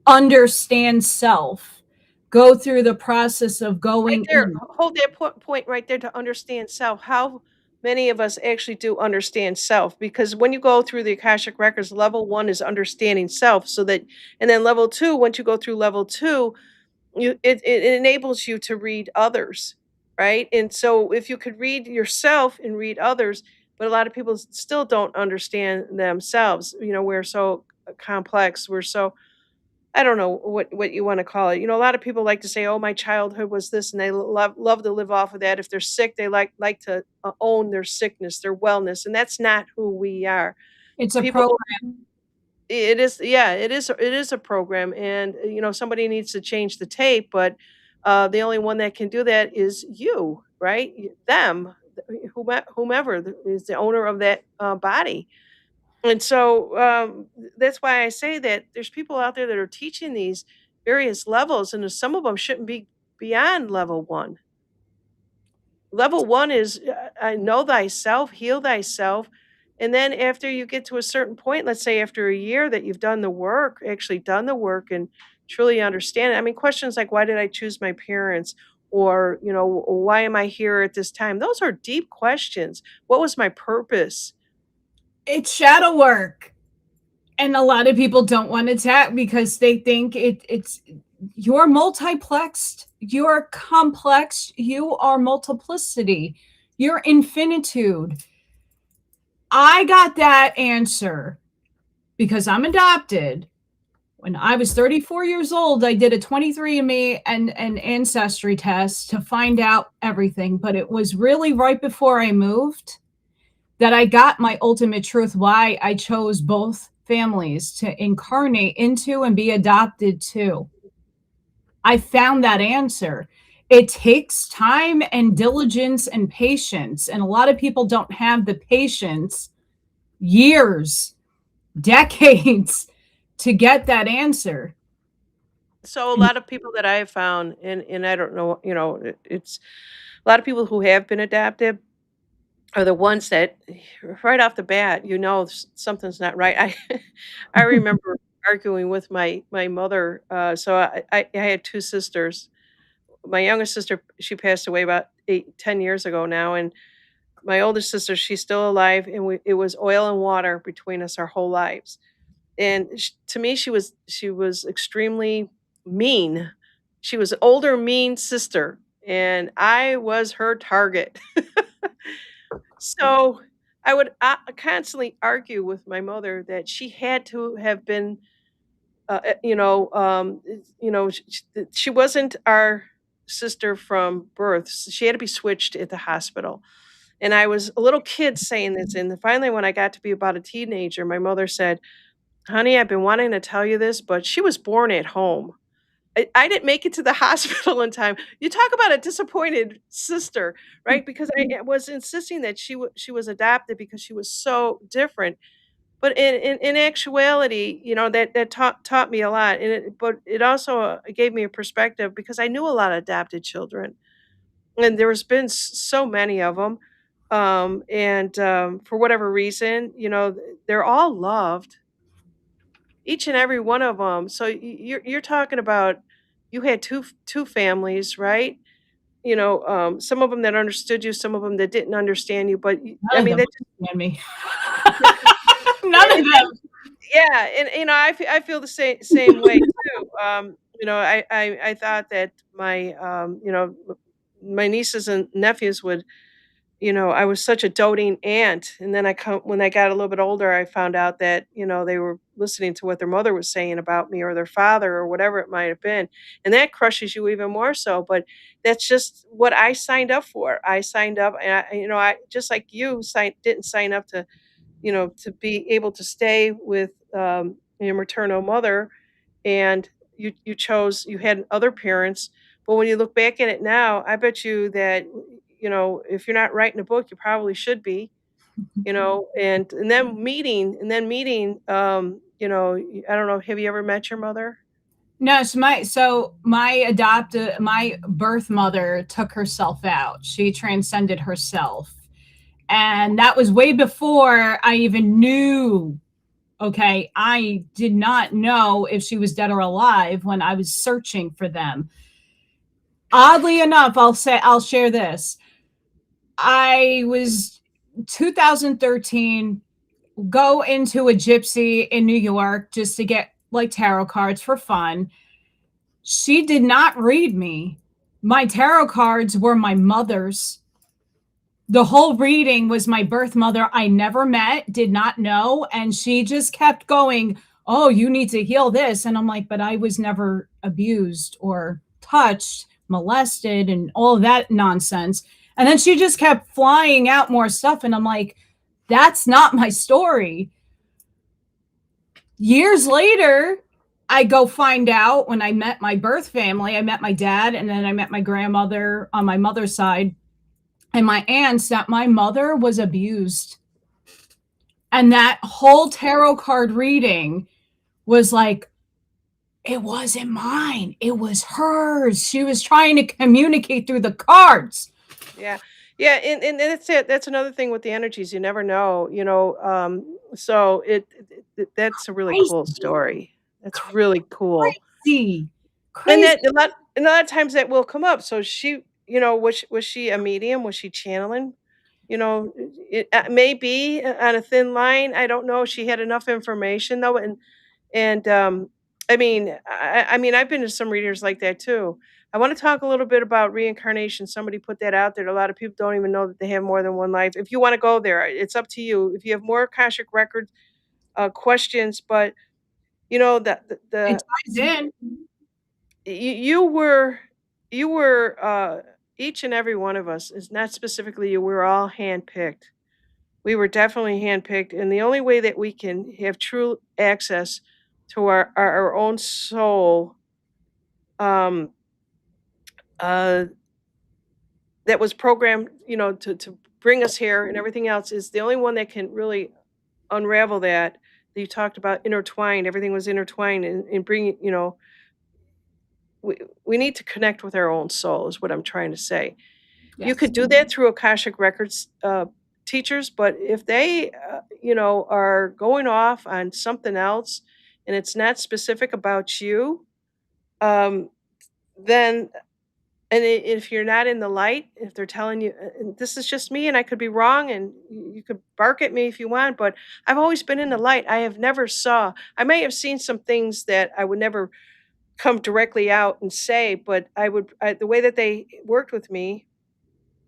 understand self, go through the process of Right going there, in. hold that point right there to understand self. How many of us actually do understand self? Because when you go through the Akashic records, level 1 is understanding self, so that, and then level 2, once you go through level 2, it enables you to read others, right? And so if you could read yourself and read others, but a lot of people still don't understand themselves. We're so complex. We're so, I don't know what you want to call it. A lot of people like to say, "Oh, my childhood was this," and they love to live off of that. If they're sick, they like to own their sickness, their wellness, and that's not who we are. It's a People, program. it is, yeah, it is a program, and somebody needs to change the tape, but the only one that can do that is you, right? Them, whomever is the owner of that body. And so, that's why I say that there's people out there that are teaching these various levels, and some of them shouldn't be beyond level 1. Level 1 is, know thyself, heal thyself, and then after you get to a certain point, let's say after a year that you've done the work, actually done the work and truly understand it. I mean, questions like, "Why did I choose my parents?" Or, "Why am I here at this time?" Those are deep questions. What was my purpose? It's shadow work. And a lot of people don't want to tap because they think it's you're multiplexed, you're complex, you are multiplicity, you're infinitude. I got that answer because I'm adopted. When I was 34 years old, I did a 23andMe and an ancestry test to find out everything. But it was really right before I moved that I got my ultimate truth, why I chose both families to incarnate into and be adopted to. I found that answer. It takes time and diligence and patience. And a lot of people don't have the patience, years, decades, to get that answer. So a lot of people that I have found, and I don't know, it's a lot of people who have been adapted are the ones that right off the bat, something's not right. I remember arguing with my mother. So I had 2 sisters. My youngest sister, she passed away about 8, 10 years ago now, and my oldest sister, she's still alive, and it was oil and water between us our whole lives. And to me, she was extremely mean. She was an older, mean sister, and I was her target. So, I would, constantly argue with my mother that she had to have been, she wasn't our sister from birth, she had to be switched at the hospital, and I was a little kid saying this, and finally, when I got to be about a teenager, my mother said, "Honey, I've been wanting to tell you this, but she was born at home." I didn't make it to the hospital in time. You talk about a disappointed sister, right? Because I was insisting that she was adopted because she was so different. But in actuality, that taught me a lot, and it also, gave me a perspective because I knew a lot of adopted children, and there's been so many of them, and, for whatever reason, they're all loved, each and every one of them. So you're talking about you had 2 families, right? Some of them that understood you, some of them that didn't understand you, but I None of mean, them that understand me. None of them. yeah, and, I feel the same way too. I thought that my nieces and nephews would, I was such a doting aunt, and then when I got a little bit older, I found out that, they were listening to what their mother was saying about me or their father or whatever it might have been, and that crushes you even more so, but that's just what I signed up for. I signed up, and I just like you didn't sign up to, to be able to stay with, your maternal mother, and you had other parents, but when you look back at it now, I bet you that, if you're not writing a book, you probably should be, and then meeting, I don't know, have you ever met your mother? No, my birth mother took herself out. She transcended herself. And that was way before I even knew. Okay, I did not know if she was dead or alive when I was searching for them. Oddly enough, I'll share this. I was 2013, go into a gypsy in New York just to get like tarot cards for fun. She did not read me. My tarot cards were my mother's. The whole reading was my birth mother I never met, did not know. And she just kept going, "Oh, you need to heal this." And I'm like, "But I was never abused or touched, molested, and all of that nonsense." And then she just kept flying out more stuff. And I'm like, "That's not my story." Years later, I go find out when I met my birth family, I met my dad, and then I met my grandmother on my mother's side and my aunts, that my mother was abused. And that whole tarot card reading was like, it wasn't mine, it was hers. She was trying to communicate through the cards. Yeah. Yeah, and that's it. That's another thing with the energies, you never know, so that's a really cool Crazy, story. That's really cool. crazy, And crazy. that a lot of times that will come up. So was she a medium? Was she channeling? It, maybe, on a thin line, I don't know. She had enough information though, and I mean, I've been to some readers like that too. I want to talk a little bit about reincarnation. Somebody put that out there. A lot of people don't even know that they have more than one life. If you want to go there, it's up to you. If you have more Akashic record, questions, but It the ties in. you were each and every one of us is not specifically you. We're all handpicked. We were definitely handpicked, and the only way that we can have true access to our own soul, um, uh, that was programmed, to bring us here and everything else, is the only one that can really unravel that. You talked about intertwined. Everything was intertwined, and bringing, we we need to connect with our own soul, is what I'm trying to say. You Yes. could do that through Akashic Records, teachers, but if they, are going off on something else and it's not specific about you, um, then if you're not in the light, if they're telling you, and this is just me and I could be wrong and you could bark at me if you want, but I've always been in the light. I have never saw. I may have seen some things that I would never come directly out and say, but the way that they worked with me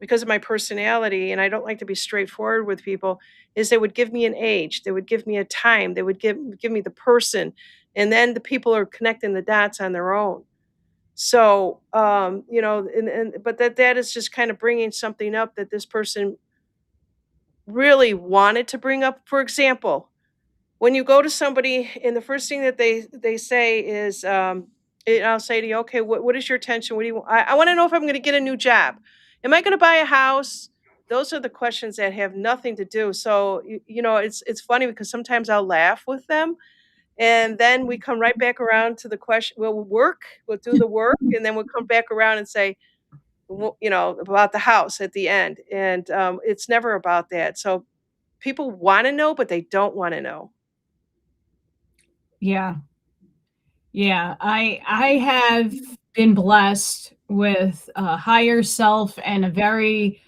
because of my personality, and I don't like to be straightforward with people, is they would give me an age, they would give me a time, they would give me the person, and then the people are connecting the dots on their own. So, and but that is just kind of bringing something up that this person really wanted to bring up. For example, when you go to somebody and the first thing that they say is, I'll say to you, okay, what is your attention? What do you? I want to know if I'm going to get a new job. Am I going to buy a house? Those are the questions that have nothing to do. So it's funny because sometimes I'll laugh with them, and then we come right back around to the question. We'll work. We'll do the work, and then we'll come back around and say, about the house at the end. And it's never about that. So people want to know, but they don't want to know. Yeah. Yeah, I have been blessed with a higher self and a very,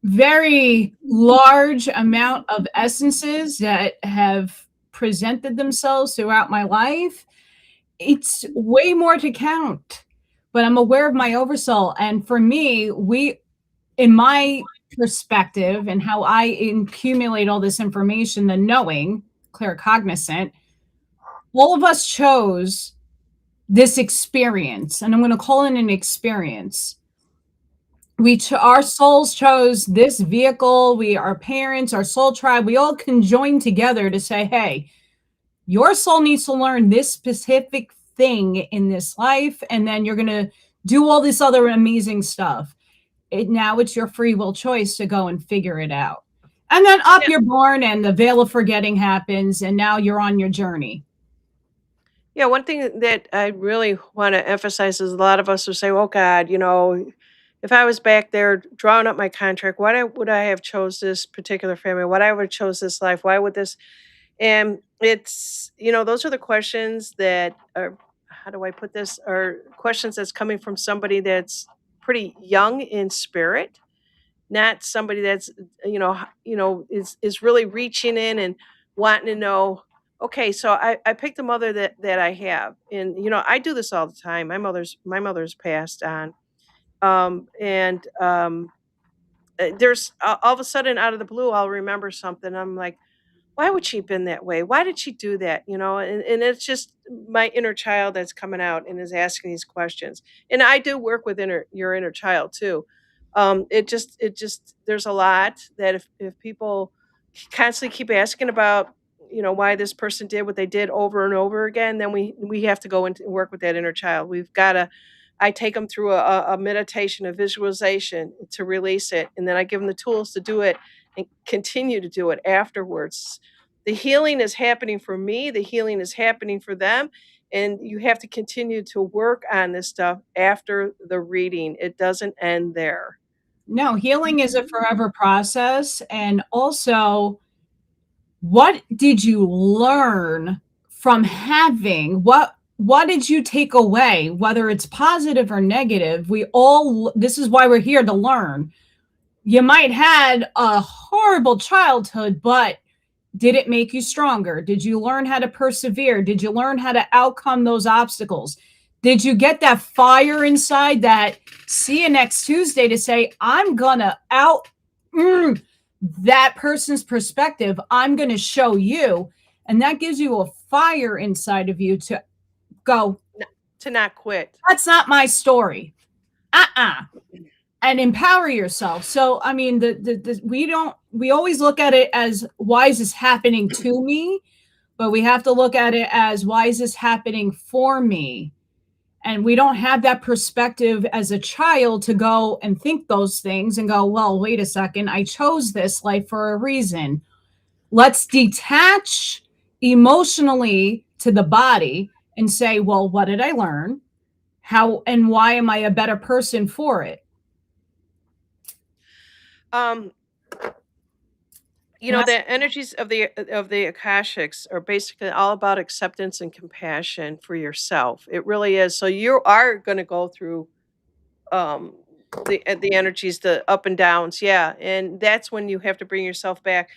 very large amount of essences that have presented themselves throughout my life. It's way more to count, but I'm aware of my oversoul. And for me, in my perspective and how I accumulate all this information, the knowing, claircognizant, all of us chose this experience, and I'm going to call it an experience. Our souls chose this vehicle. Our parents, our soul tribe, we all conjoined together to say, hey, your soul needs to learn this specific thing in this life, and then you're going to do all this other amazing stuff. Now it's your free will choice to go and figure it out. And then up Yeah. you're born, and the veil of forgetting happens, and now you're on your journey. Yeah, one thing that I really want to emphasize is a lot of us will say, "Oh God, if I was back there drawing up my contract, would I have chose this particular family? Why I would have chose this life? Why would this?" And those are the questions that are, how do I put this? Are questions that's coming from somebody that's pretty young in spirit, not somebody that's is really reaching in and wanting to know. Okay, so I picked the mother that I have, and I do this all the time. My mother's passed on, and there's all of a sudden out of the blue I'll remember something. I'm like, why would she have been that way? Why did she do that? And it's just my inner child that's coming out and is asking these questions. And I do work with your inner child too. It just there's a lot that if people constantly keep asking about, why this person did what they did over and over again, then we have to go into work with that inner child. We've got to. I take them through a meditation, a visualization to release it, and then I give them the tools to do it and continue to do it afterwards. The healing is happening for me, the healing is happening for them, and you have to continue to work on this stuff after the reading. It doesn't end there. No, healing is a forever process. And also, what did you learn from having what did you take away, whether it's positive or negative? This is why we're here, to learn. You might had a horrible childhood, but did it make you stronger? Did you learn how to persevere? Did you learn how to outcome those obstacles? Did you get that fire inside that see you next Tuesday to say, I'm gonna that person's perspective? I'm gonna show you. And that gives you a fire inside of you to go, N- to not quit. that's not my story. Uh-uh. And empower yourself. So, I mean, we always look at it as, why is this happening to me? But we have to look at it as, why is this happening for me? And we don't have that perspective as a child to go and think those things and go, well, wait a second, I chose this life for a reason. Let's detach emotionally to the body and say, well, what did I learn? How and why am I a better person for it? Um, And that's the energies of the Akashics are basically all about acceptance and compassion for yourself. It really is. So you are going to go through um the energies, the up and downs, yeah, and that's when you have to bring yourself back.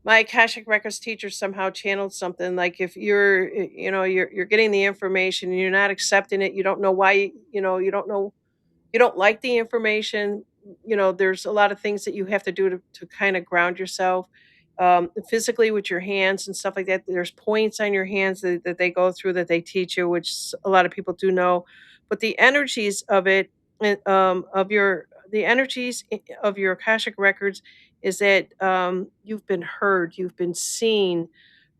my Akashic Records teacher somehow channeled something, like, if you're, you're getting the information and you're not accepting it, you don't know why, you don't know, you don't like the information, there's a lot of things that you have to do to kind of ground yourself, physically with your hands and stuff like that. There's points on your hands that they go through that they teach you, which a lot of people do know. But the energies of it, the energies of your Akashic records is that you've been heard, you've been seen,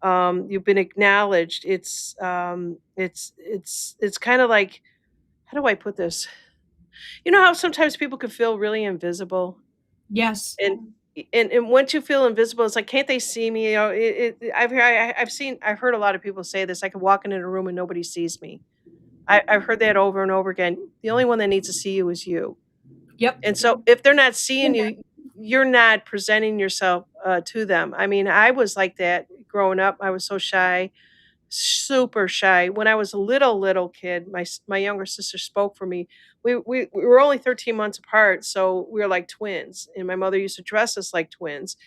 you've been acknowledged. It's kind of like, how do I put this? You know how sometimes people can feel really invisible? Yes. And once you feel invisible, it's like, "Can't they see me?" I've heard a lot of people say this, "I can walk into a room and nobody sees me." I've heard that over and over again. The only one that needs to see you is you. Yep. And so if they're not seeing you, you're not presenting yourself, to them. I mean, I was like that growing up. I was so shy, super shy. When I was a little kid, my younger sister spoke for me. We were only 13 months apart, so we were like twins, and my mother used to dress us like twins.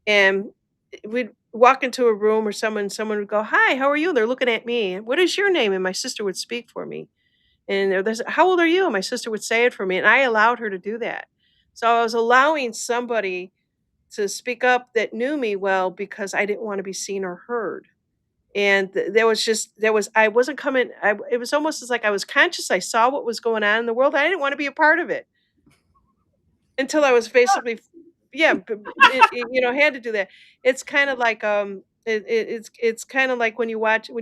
And we'd walk into a room or someone would go, "Hi, how are you?" They're looking at me. "What is your name?" And my sister would speak for me. And there's, "How old are you?" And my sister would say it for me, and I allowed her to do that. So I was allowing somebody to speak up that knew me well because I didn't want to be seen or heard. And there was I wasn't coming it was almost as like I was conscious, I saw what was going on in the world, I didn't wanna be a part of it, until I was basically, yeah, had to do that. It's kinda like, it's kinda like when you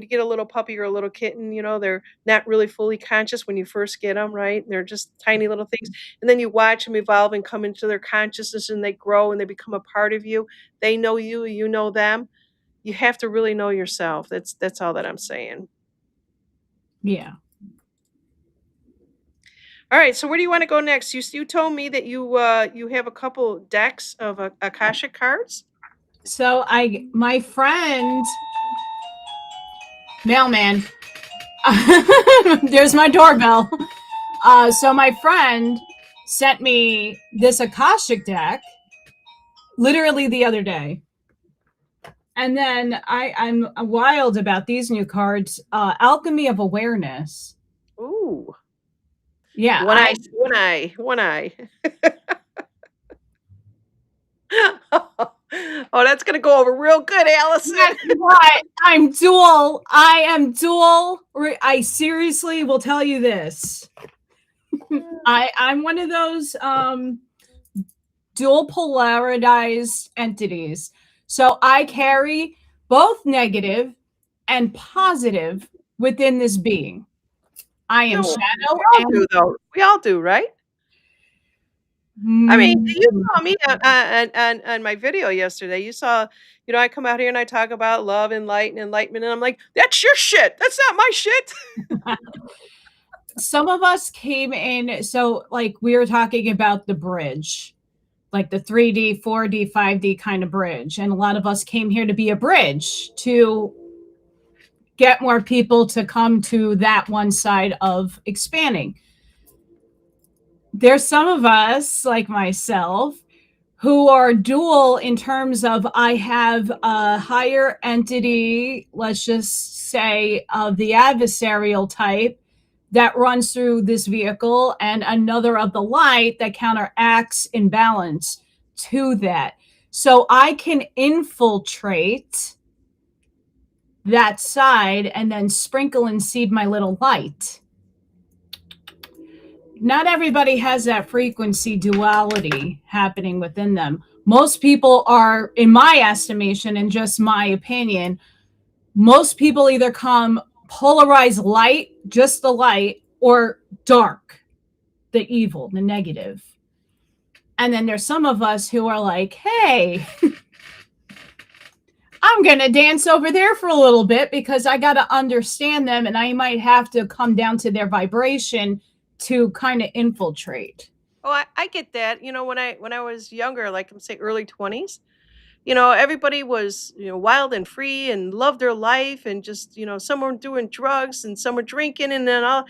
get a little puppy or a little kitten, they're not really fully conscious when you first get them, right? They're just tiny little things, and then you watch them evolve and come into their consciousness, and they grow, and they become a part of you. They know you, you know them. You have to really know yourself. That's all that I'm saying. Yeah. Alright, so where do you wanna go next? You told me that you have a couple decks of Akashic cards? So my friend, mailman, there's my doorbell. So my friend sent me this Akashic deck literally the other day. And then I'm wild about these new cards. Alchemy of Awareness. Ooh. Yeah, One eye, one eye, one eye. Oh, that's gonna go over real good, guess Allison. what? I'm dual. I am dual. I seriously will tell you this. I'm one of those dual polarized entities. So I carry both negative and positive within this being. I am No, shadow we all and do, though. We all do, right? I mean, you mm, saw me on my video yesterday. You saw, I come out here and I talk about love and light and enlightenment, and I'm like, "That's your shit. That's not my shit." some of us came in. So, like, we were talking about the bridge, like the 3D, 4D, 5D kind of bridge. And a lot of us came here to be a bridge to get more people to come to that one side of expanding. There's some of us, like myself, who are dual in terms of I have a higher entity, let's just say of the adversarial type that runs through this vehicle, and another of the light that counteracts imbalance to that. So I can infiltrate that side and then sprinkle and seed my little light. Not everybody has that frequency duality happening within them. Most people are, in my estimation and just my opinion, most people either come polarized light, just the light, or dark, the evil, the negative. And then there's some of us who are like, hey, I'm going to dance over there for a little bit because I got to understand them and I might have to come down to their vibration to kind of infiltrate. Oh, I get that. When I was younger, like I'm say early 20s, everybody was, wild and free and loved their life, and just, some were doing drugs and some were drinking and then all.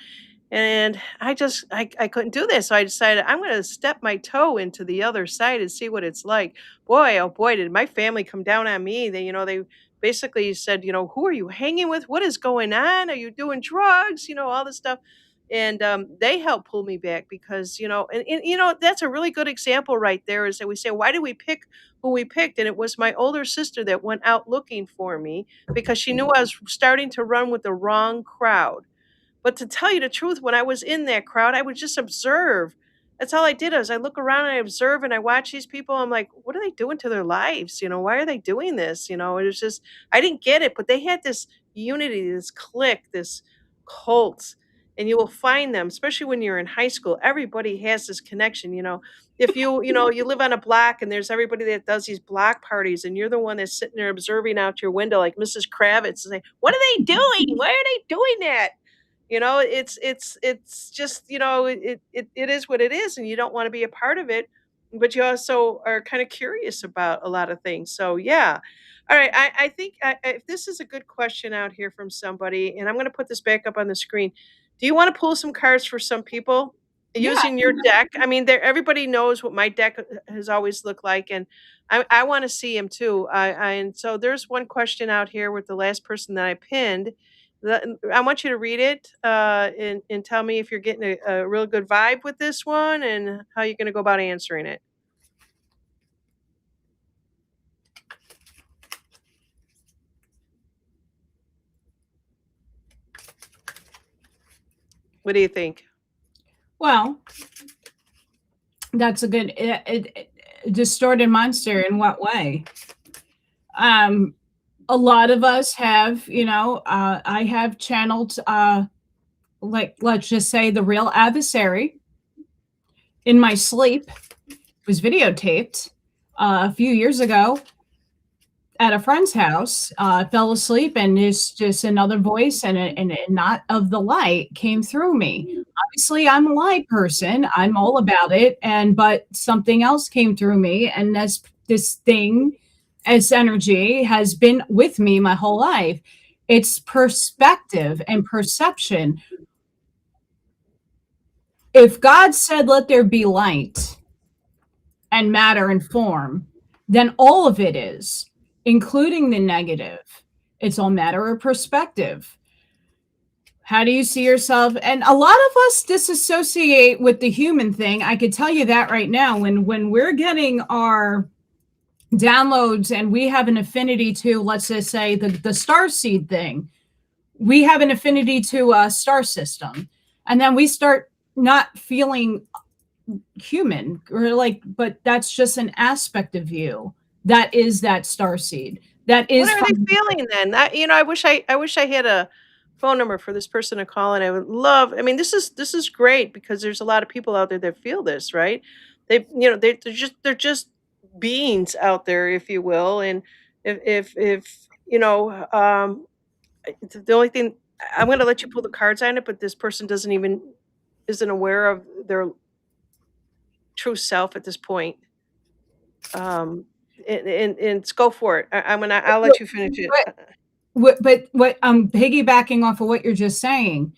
And I couldn't do this, so I decided I'm gonna step my toe into the other side and see what it's like. Boy, oh boy, did my family come down on me. They basically said, "Who are you hanging with? What is going on? Are you doing drugs?" All this stuff. And they helped pull me back because, that's a really good example right there is that we say, why did we pick who we picked? And it was my older sister that went out looking for me because she knew I was starting to run with the wrong crowd. But to tell you the truth, when I was in that crowd, I would just observe. That's all I did is I look around and I observe and I watch these people. I'm like, what are they doing to their lives? Why are they doing this? It was just I didn't get it, but they had this unity, this clique, this cult. And you will find them, especially when you're in high school. Everybody has this connection. If you live on a block and there's everybody that does these block parties, and you're the one that's sitting there observing out your window, like Mrs. Kravitz, and saying, "What are they doing? Why are they doing that?" It's just, it is what it is, and you don't wanna be a part of it, but you also are kinda curious about a lot of things, so, yeah. Alright, I think if this is a good question out here from somebody, and I'm gonna put this back up on the screen. Do you wanna pull some cards for some people Yeah. using your deck? I mean, everybody knows what my deck has always looked like, and I wanna see 'em too. And so there's one question out here with the last person that I pinned. I want you to read it, and tell me if you're getting a real good vibe with this one and how you're gonna go about answering it. What do you think? Well, that's a good distorted monster in what way? Um, a lot of us have, I have channeled, like, let's just say the real adversary in my sleep. It was videotaped a few years ago at a friend's house. Fell asleep, and there's just another voice, and not of the light came through me. Obviously, I'm a light person. I'm all about it, but something else came through me, and this thing, as energy, has been with me my whole life. It's perspective and perception. If God said, "Let there be light," and matter and form, then all of it is, including the negative. It's all matter of perspective. How do you see yourself? And a lot of us disassociate with the human thing. I could tell you that right now. When we're getting our downloads and we have an affinity to, let's just say, the star seed thing, we have an affinity to a star system. And then we start not feeling human, or like, but that's just an aspect of you that is that star seed that What is are they from. feeling then? I wish I had a phone number for this person to call, and I would love. I mean, this is great because there's a lot of people out there that feel this, right? They're just beings out there, if you will, and if the only thing I'm gonna let you pull the cards on it, but this person doesn't even isn't aware of their true self at this point. And go for it. I'll let you finish it. But what I'm piggybacking off of what you're just saying,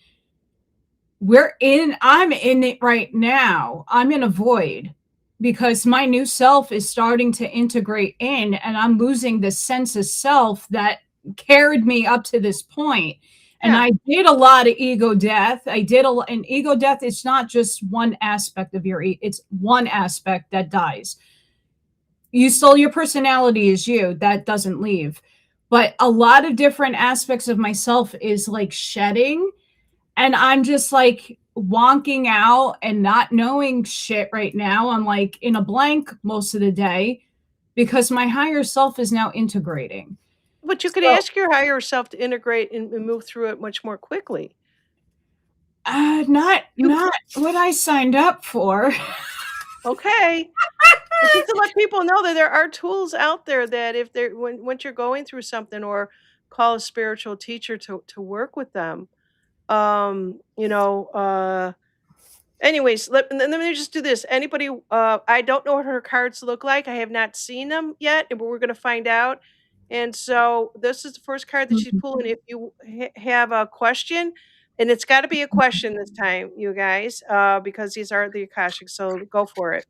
I'm in it right now. I'm in a void because my new self is starting to integrate in, and I'm losing the sense of self that carried me up to this point. And Yeah. I did a lot of ego death. And ego death, it's not just one aspect of it's one aspect that dies. You still, your personality is you, that doesn't leave. But a lot of different aspects of myself is like shedding, and I'm just like wonking out and not knowing shit right now. I'm like in a blank most of the day because my higher self is now integrating. But you could So, ask your higher self to integrate and move through it much more quickly. You not what I signed up for. Okay. But just to let people know that there are tools out there that if they're when once you're going through something or call a spiritual teacher to work with them. Um, you know, uh Anyways, let me just do this. Anybody, I don't know what her cards look like. I have not seen them yet, but we're gonna find out. And so this is the first card that she's pulling. If you have a question, And it's got to be a question this time, you guys, because these are the Akashic. So go for it.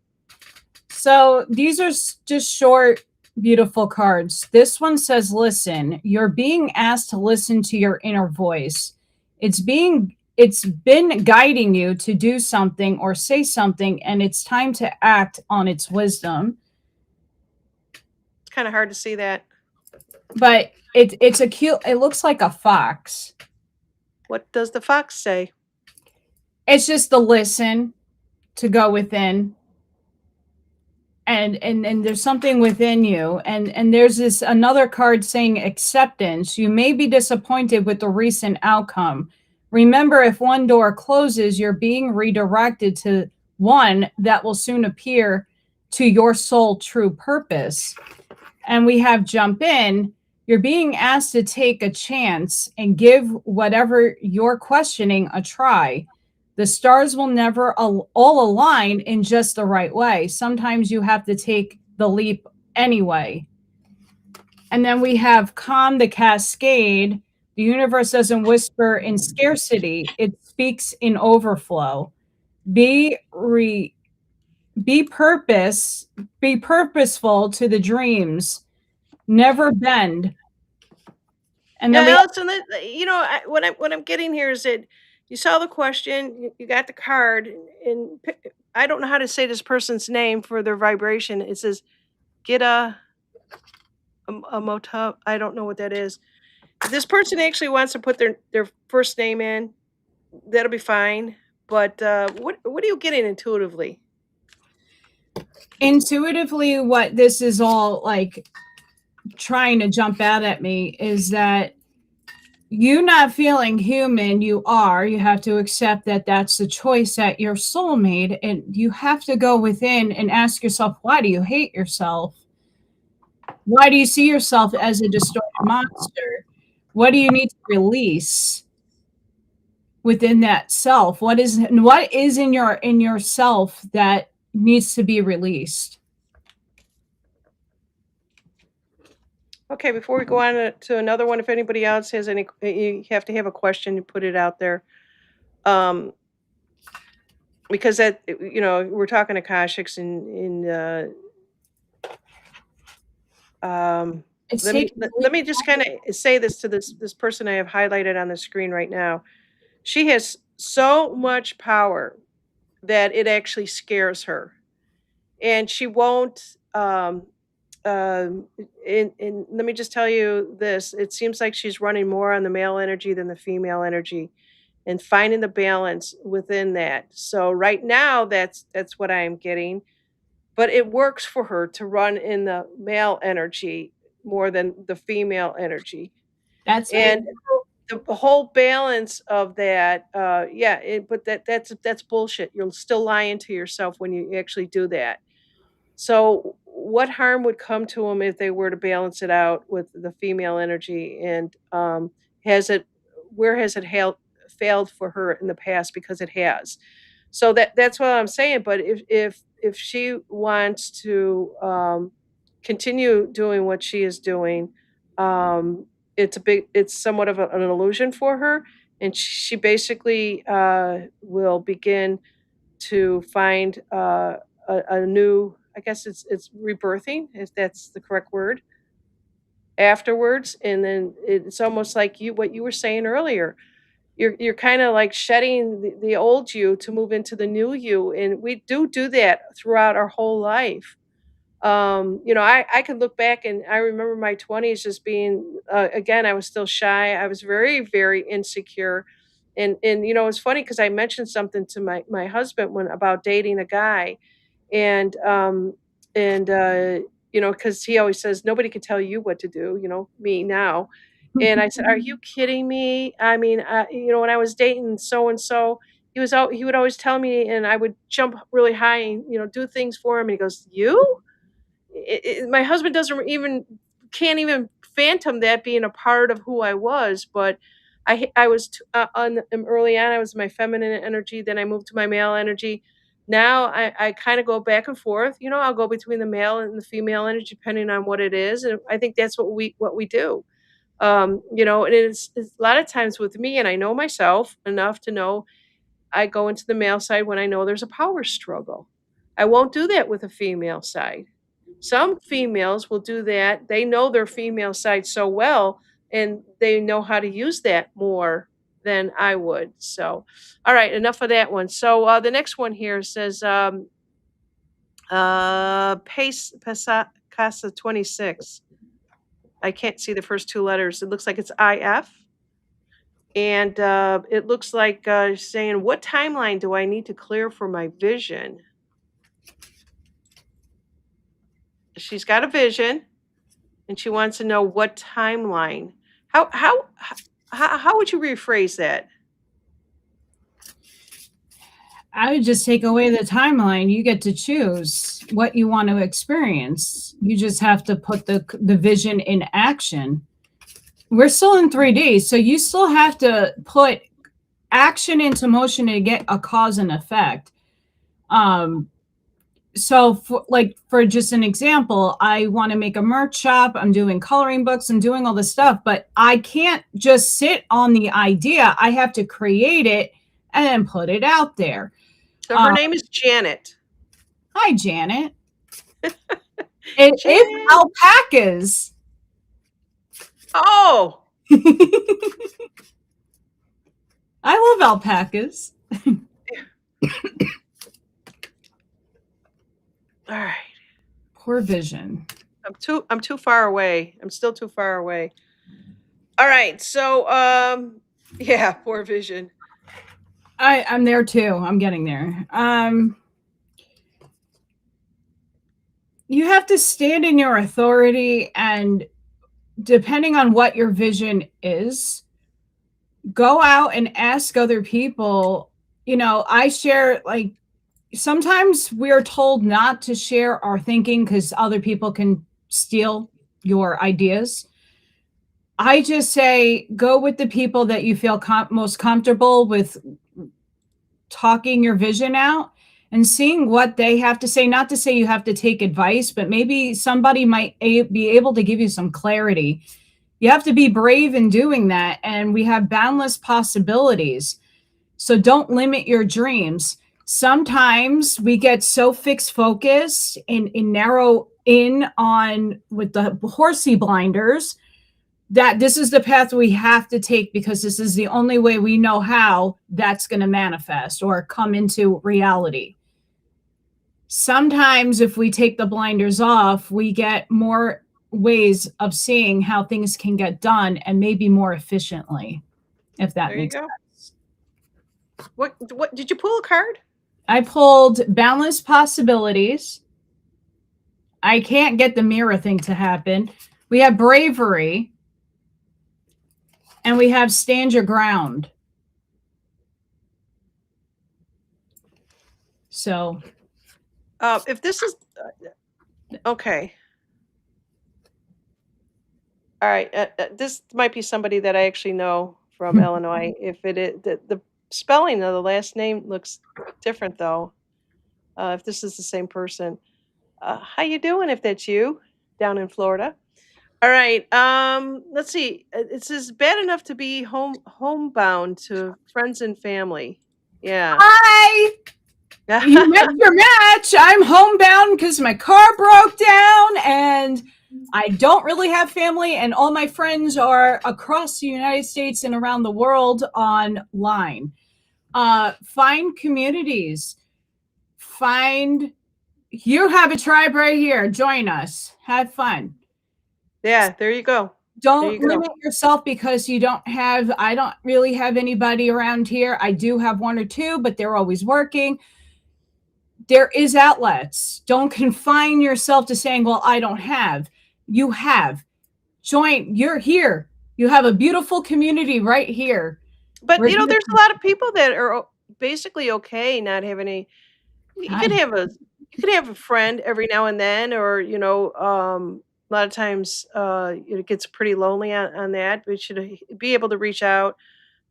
So these are just short, beautiful cards. This one says, listen, you're being asked to listen to your inner voice. It's been guiding you to do something or say something, and it's time to act on its wisdom. It's kind of hard to see that. But it's a cute, it looks like a fox. What does the fox say? It's just the listen, to go within, and there's something within you, and there's this another card saying acceptance. You may be disappointed with the recent outcome. Remember, if one door closes, you're being redirected to one that will soon appear to your soul true purpose. And we have jump in. You're being asked to take a chance and give whatever you're questioning a try. The stars will never all align in just the right way. Sometimes you have to take the leap anyway. And then we have calm the cascade. The universe doesn't whisper in scarcity, it speaks in overflow. Be re, be purpose, be purposeful to the dreams. Never bend. And Yeah, then we have, Allison, what I'm getting here is that you saw the question, you got the card, and I don't know how to say this person's name for their vibration. It says get a motel. I don't know what that is. If this person actually wants to put their first name in, that'll be fine. But what are you getting intuitively? intuitively what this is all like trying to jump out at me is that you not feeling human, you have to accept that that's the choice that your soul made, and you have to go within and ask yourself, why do you hate yourself? Why do you see yourself as a distorted monster? What do you need to release within that self? What is in yourself that needs to be released? Okay, before we go on to another one, if anybody else has any, you have to have a question, you put it out there. Um, because we're talking Akashics um, It's let me taking let me just kind of say this to this person I have highlighted on the screen right now. She has so much power that it actually scares her, and she won't. Um, and let me just tell you this: it seems like she's running more on the male energy than the female energy, and finding the balance within that. So right now, that's what I am getting, but it works for her to run in the male energy more than the female energy. that's And the whole balance of that, yeah, but that's bullshit. You're still lying to yourself when you actually do that. So, what harm would come to them if they were to balance it out with the female energy? And has it, where has it failed for her in the past? Because it has. So that's what I'm saying. But if she wants to continue doing what she is doing, it's somewhat of an illusion for her, and she basically will begin to find a new. I guess it's rebirthing, if that's the correct word, afterwards, and then it's almost like what you were saying earlier. You're kind of like shedding the old you to move into the new you, and we do that throughout our whole life. I could look back and I remember my 20s just being, again, I was still shy. I was very, very insecure. And it's funny because I mentioned something to my husband when about dating a guy, and because he always says nobody can tell you what to do, me now. And I said, "Are you kidding me? I mean, when I was dating so and so, he would always tell me, and I would jump really high and do things for him. And he goes, "You?" My husband doesn't even can't even phantom that being a part of who I was. But I was early on. I was my feminine energy. Then I moved to my male energy. Now I kind of go back and forth. I'll go between the male and the female energy depending on what it is, and I think that's what we do. And it's a lot of times with me, and I know myself enough to know I go into the male side when I know there's a power struggle. I won't do that with a female side. Some females will do that. They know their female side so well, and they know how to use that more than I would. So, all right, enough of that one. So, the next one here says, Casa 26. I can't see the first two letters. It looks like it's IF. And it looks like saying, what timeline do I need to clear for my vision? She's got a vision and she wants to know what timeline. How would you rephrase that? I would just take away the timeline. You get to choose what you want to experience. You just have to put the vision in action. We're still in 3D, so you still have to put action into motion to get a cause and effect. So for just an example, I want to make a merch shop. I'm doing coloring books. I'm doing all this stuff, but I can't just sit on the idea. I have to create it and then put it out there. So her name is Janet. Hi, Janet. It is Janet. alpacas. Oh, I love alpacas. all right. Poor vision. I'm too far away. I'm still too far away. All right. So yeah, poor vision. I'm there too. I'm getting there. You have to stand in your authority, and depending on what your vision is, go out and ask other people. I share, like, sometimes we're told not to share our thinking because other people can steal your ideas. I just say go with the people that you feel most comfortable with talking your vision out and seeing what they have to say. Not to say you have to take advice, but maybe somebody might be able to give you some clarity. You have to be brave in doing that, and we have boundless possibilities. So don't limit your dreams. Sometimes we get so fixed focused and narrow in on with the horsey blinders that this is the path we have to take because this is the only way we know how that's going to manifest or come into reality. Sometimes if we take the blinders off, we get more ways of seeing how things can get done and maybe more efficiently, if that There you makes go. sense. What did you pull a card? I pulled boundless possibilities. I can't get the mirror thing to happen. We have bravery. And we have stand your ground. So If this is okay. All right. This might be somebody that I actually know from Illinois. If it is the spelling of the last name looks different though. If this is the same person, how you doing? If that's you down in Florida. All right. Let's see. It says bad enough to be homebound to friends and family. Yeah. hi, you met your match. I'm homebound because my car broke down and I don't really have family, and all my friends are across the United States and around the world online. Find communities. You have a tribe right here. Join us. Have fun. Yeah. There you go. Don't limit yourself because I don't really have anybody around here. I do have one or two, but they're always working. There is outlets. Don't confine yourself to saying, well, I don't have. You have. Join. You're here. You have a beautiful community right here. But there's a lot of people that are basically okay not having any. You could have a friend every now and then, or a lot of times it gets pretty lonely on that. But you should be able to reach out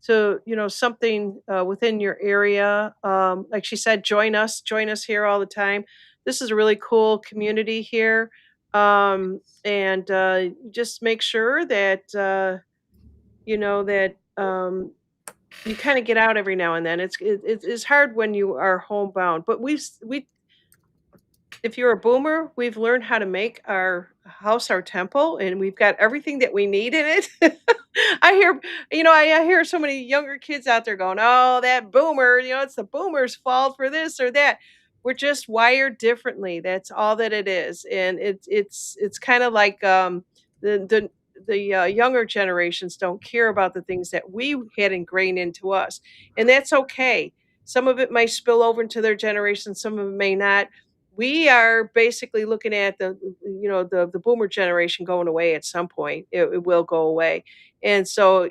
to something within your area. Like she said, join us here all the time. This is a really cool community here. And just make sure that that you kind of get out every now and then. It's hard when you are homebound, but we if you're a boomer, we've learned how to make our house our temple, and we've got everything that we need in it. I hear, I hear so many younger kids out there going, "Oh, that boomer, it's the boomer's fault for this or that." We're just wired differently. That's all that it is, and it's kind of like the younger generations don't care about the things that we had ingrained into us, and that's okay. Some of it might spill over into their generation, some of it may not. We are basically looking at the boomer generation going away at some point. It will go away. And so,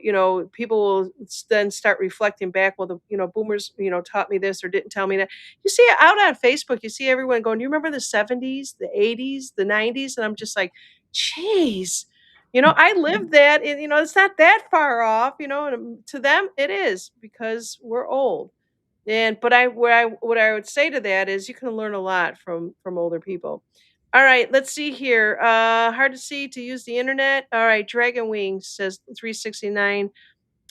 people will then start reflecting back, well, boomers, taught me this or didn't tell me that. You see it out on Facebook, you see everyone going, "Do you remember the 70s, the 80s, the 90s?" And I'm just like, "Geez, I lived that, and it's not that far off, and to them it is because we're old." And but what I would say to that is you can learn a lot from older people. All right, let's see here. Hard to see to use the internet. All right, Dragon Wings says 369.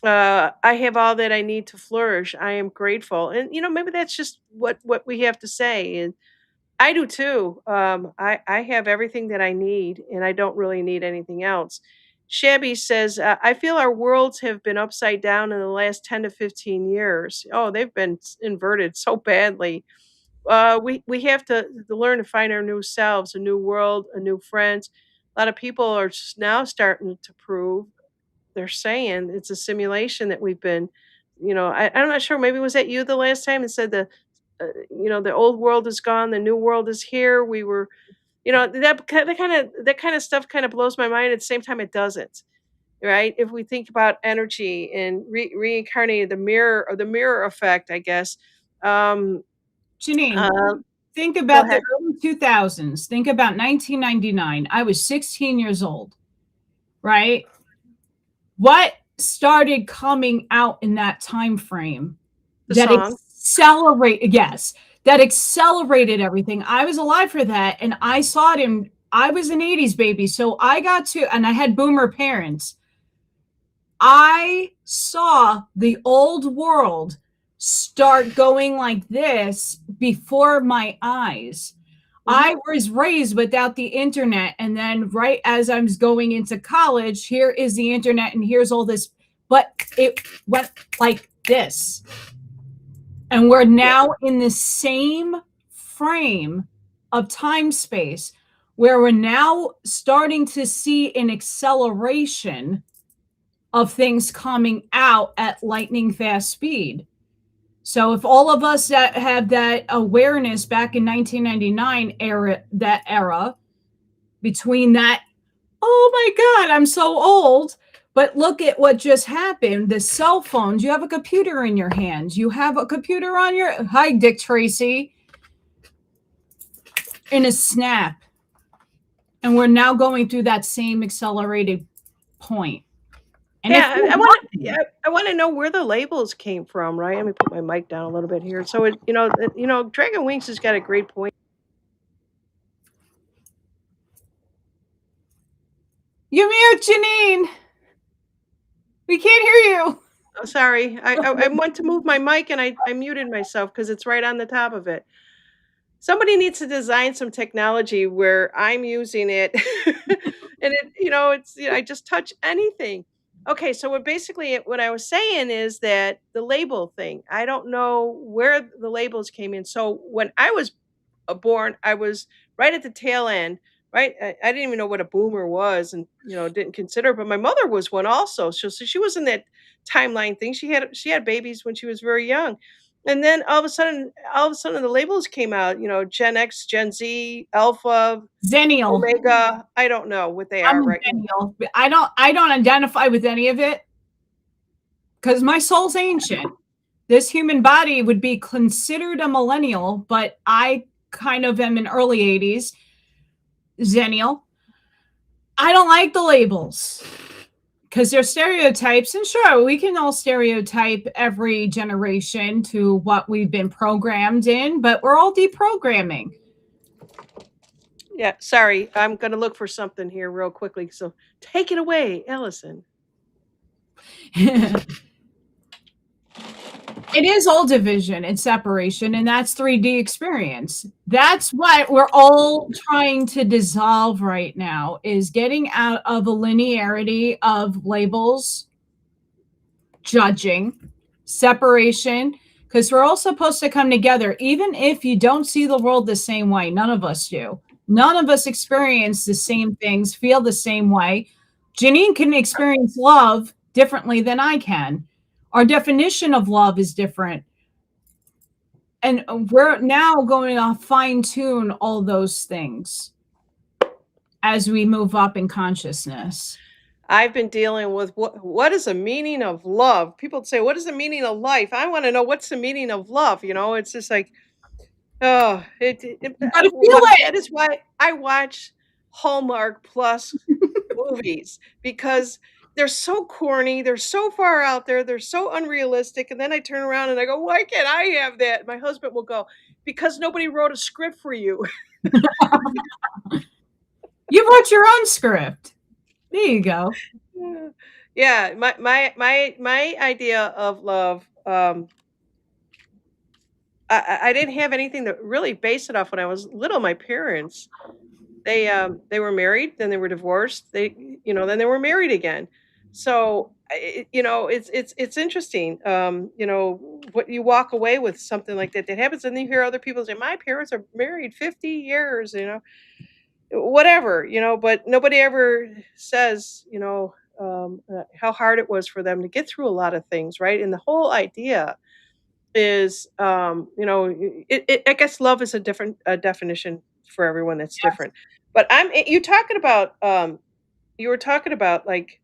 I have all that I need to flourish. I am grateful. And maybe that's just what we have to say. And I do too. I have everything that I need, and I don't really need anything else. Shabby says, I feel our worlds have been upside down in the last 10 to 15 years. Oh, they've been inverted so badly. We have to learn to find our new selves, a new world, a new friends. A lot of people are now starting to prove, they're saying it's a simulation that we've been, I'm not sure. Maybe was that you the last time and said the old world is gone, the new world is here. We were, that kind of stuff kind of blows my mind. At the same time, it doesn't. Right? If we think about energy and reincarnated, the mirror effect, I guess. Um, Janine, uh, think Go about the ahead. early 2000s. Think about 1999. I was 16 years old, right? What started coming out in that time frame The that song. accelerated everything? I was alive for that, and I saw it in. I was an 80s baby, so I got to, and I had boomer parents. I saw the old world start going like this before my eyes. Hmm. I was raised without the internet. And then, right as I was going into college, here is the internet and here's all this. But it went like this. And we're Yeah. now in the same frame of time space where we're now starting to see an acceleration of things coming out at lightning fast speed. So if all of us that have that awareness back in 1999 era between that, oh my God, I'm so old. But look at what just happened. The cell phones, you have a computer in your hands. You have a computer on your, hi, Dick Tracy, in a snap. And we're now going through that same accelerated point. And if Yeah, you're I want to. watching, Yeah, I want to know where the labels came from, right? Let me put my mic down a little bit here. So Dragon Wings has got a great point. you mute, Janine. We can't hear you. Oh, sorry, I went to move my mic and I muted myself because it's right on the top of it. Somebody needs to design some technology where I'm using it, and I just touch anything. Okay, so what I was saying is that the label thing. I don't know where the labels came in. So when I was born, I was right at the tail end. Right, I didn't even know what a boomer was, and didn't consider. But my mother was one also. So she was in that timeline thing. She had babies when she was very young, and then all of a sudden, the labels came out. Gen X, Gen Z, Alpha, Zennial. Omega. I don't know what they I'm are a right now. millennial. I don't identify with any of it because my soul's ancient. This human body would be considered a millennial, but I kind of am an early 80s zennial. I don't like the labels because they're stereotypes. And sure, we can all stereotype every generation to what we've been programmed in, but we're all deprogramming. Yeah, sorry. I'm gonna look for something here real quickly. So take it away, Ellison. It is all division and separation, and that's 3D experience. That's what we're all trying to dissolve right now, is getting out of a linearity of labels, judging, separation, because we're all supposed to come together. Even if you don't see the world the same way, none of us do. None of us experience the same things, feel the same way. Janine can experience love differently than I can. Our definition of love is different. And we're now going to fine tune all those things as we move up in consciousness. I've been dealing with what is the meaning of love? People say, "What is the meaning of life?" I want to know what's the meaning of love. It's just like, oh, You got to feel that is why I watch Hallmark Plus movies, because they're so corny, they're so far out there, they're so unrealistic. And then I turn around and I go, "Why can't I have that?" My husband will go, "Because nobody wrote a script for you." it. You wrote your own script. There you go. Yeah, my idea of love, I didn't have anything to really base it off. When I was little, my parents, they were married, then they were divorced, then they were married again. So, it's interesting, what you walk away with something like that happens, and then you hear other people say, "My parents are married 50 years," whatever, but nobody ever says, how hard it was for them to get through a lot of things, right? And the whole idea is, I guess love is a different definition for everyone. That's different. But you were talking about, like,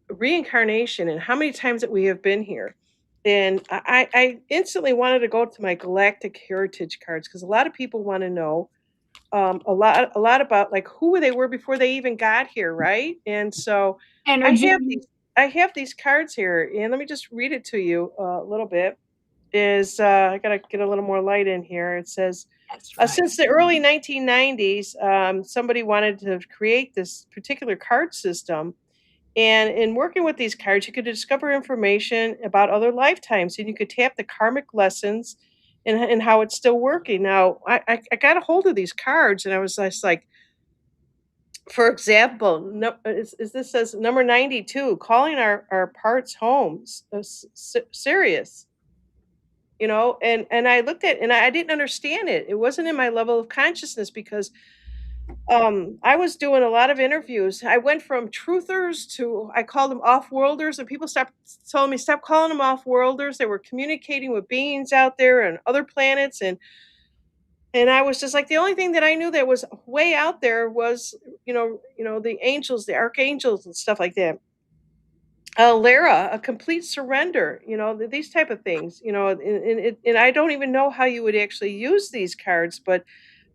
reincarnation and how many times that we have been here. And I instantly wanted to go to my galactic heritage cards, because a lot of people want to know, a lot about, like, who they were before they even got here, right? And so I Energy. have these I have these cards here, and let me just read it to you a little bit. Is I gotta get a little more light in here. It says, That's right. since the early 1990s, somebody wanted to create this particular card system. And in working with these cards, you could discover information about other lifetimes, and you could tap the karmic lessons and how it's still working. Now, I got a hold of these cards, and I was just like, for example, no, is this says number 92, calling our parts homes, serious. And I looked at, and I didn't understand it. It wasn't in my level of consciousness, because I was doing a lot of interviews. I went from truthers to, I called them off-worlders, and people stopped telling me, "Stop calling them off-worlders." They were communicating with beings out there and other planets, and I was just like, the only thing that I knew that was way out there was, the angels, the archangels, and stuff like that. Lara, a complete surrender, these type of things, and I don't even know how you would actually use these cards. But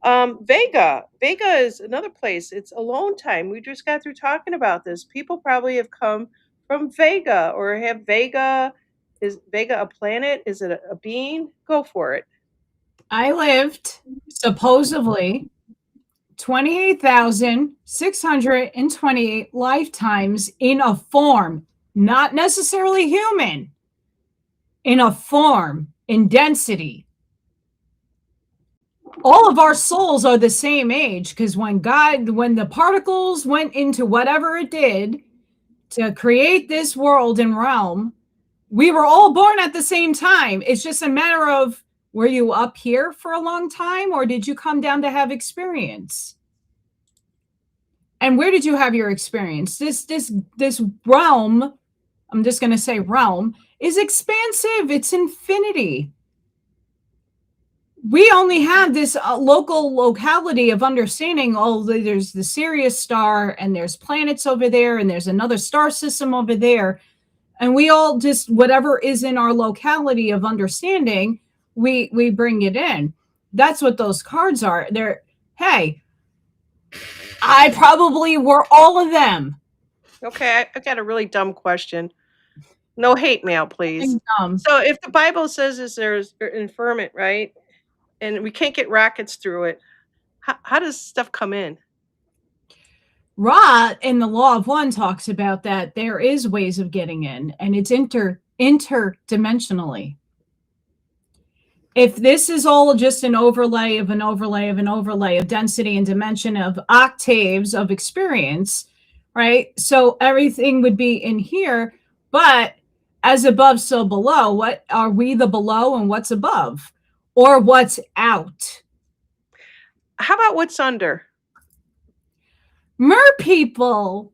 Vega is another place. It's alone time. We just got through talking about this. People probably have come from Vega, or have Vega. Is Vega a planet? Is it a being? Go for it. I lived supposedly 28,628 lifetimes in a form, not necessarily human, in a form, in density. All of our souls are the same age, because when the particles went into whatever it did to create this world and realm, we were all born at the same time. It's just a matter of, were you up here for a long time, or did you come down to have experience? And where did you have your experience? This realm, I'm just going to say realm, is expansive. It's infinity. We only have this local locality of understanding. Oh, there's the Sirius star, and there's planets over there, and there's another star system over there, and we all just, whatever is in our locality of understanding, we bring it in. That's what those cards are. They're, hey, I probably were all of them. Okay, I got a really dumb question. No hate mail, please. Um, So, if the Bible says is there's infirmment, right, and we can't get rockets through it, How does stuff come in? Ra in the Law of One talks about that there is ways of getting in, and it's interdimensionally. If this is all just an overlay of an overlay of an overlay of density and dimension of octaves of experience, right? So everything would be in here, but as above, so below. What are we the below and what's above? Or what's out? How about what's under? Mer people.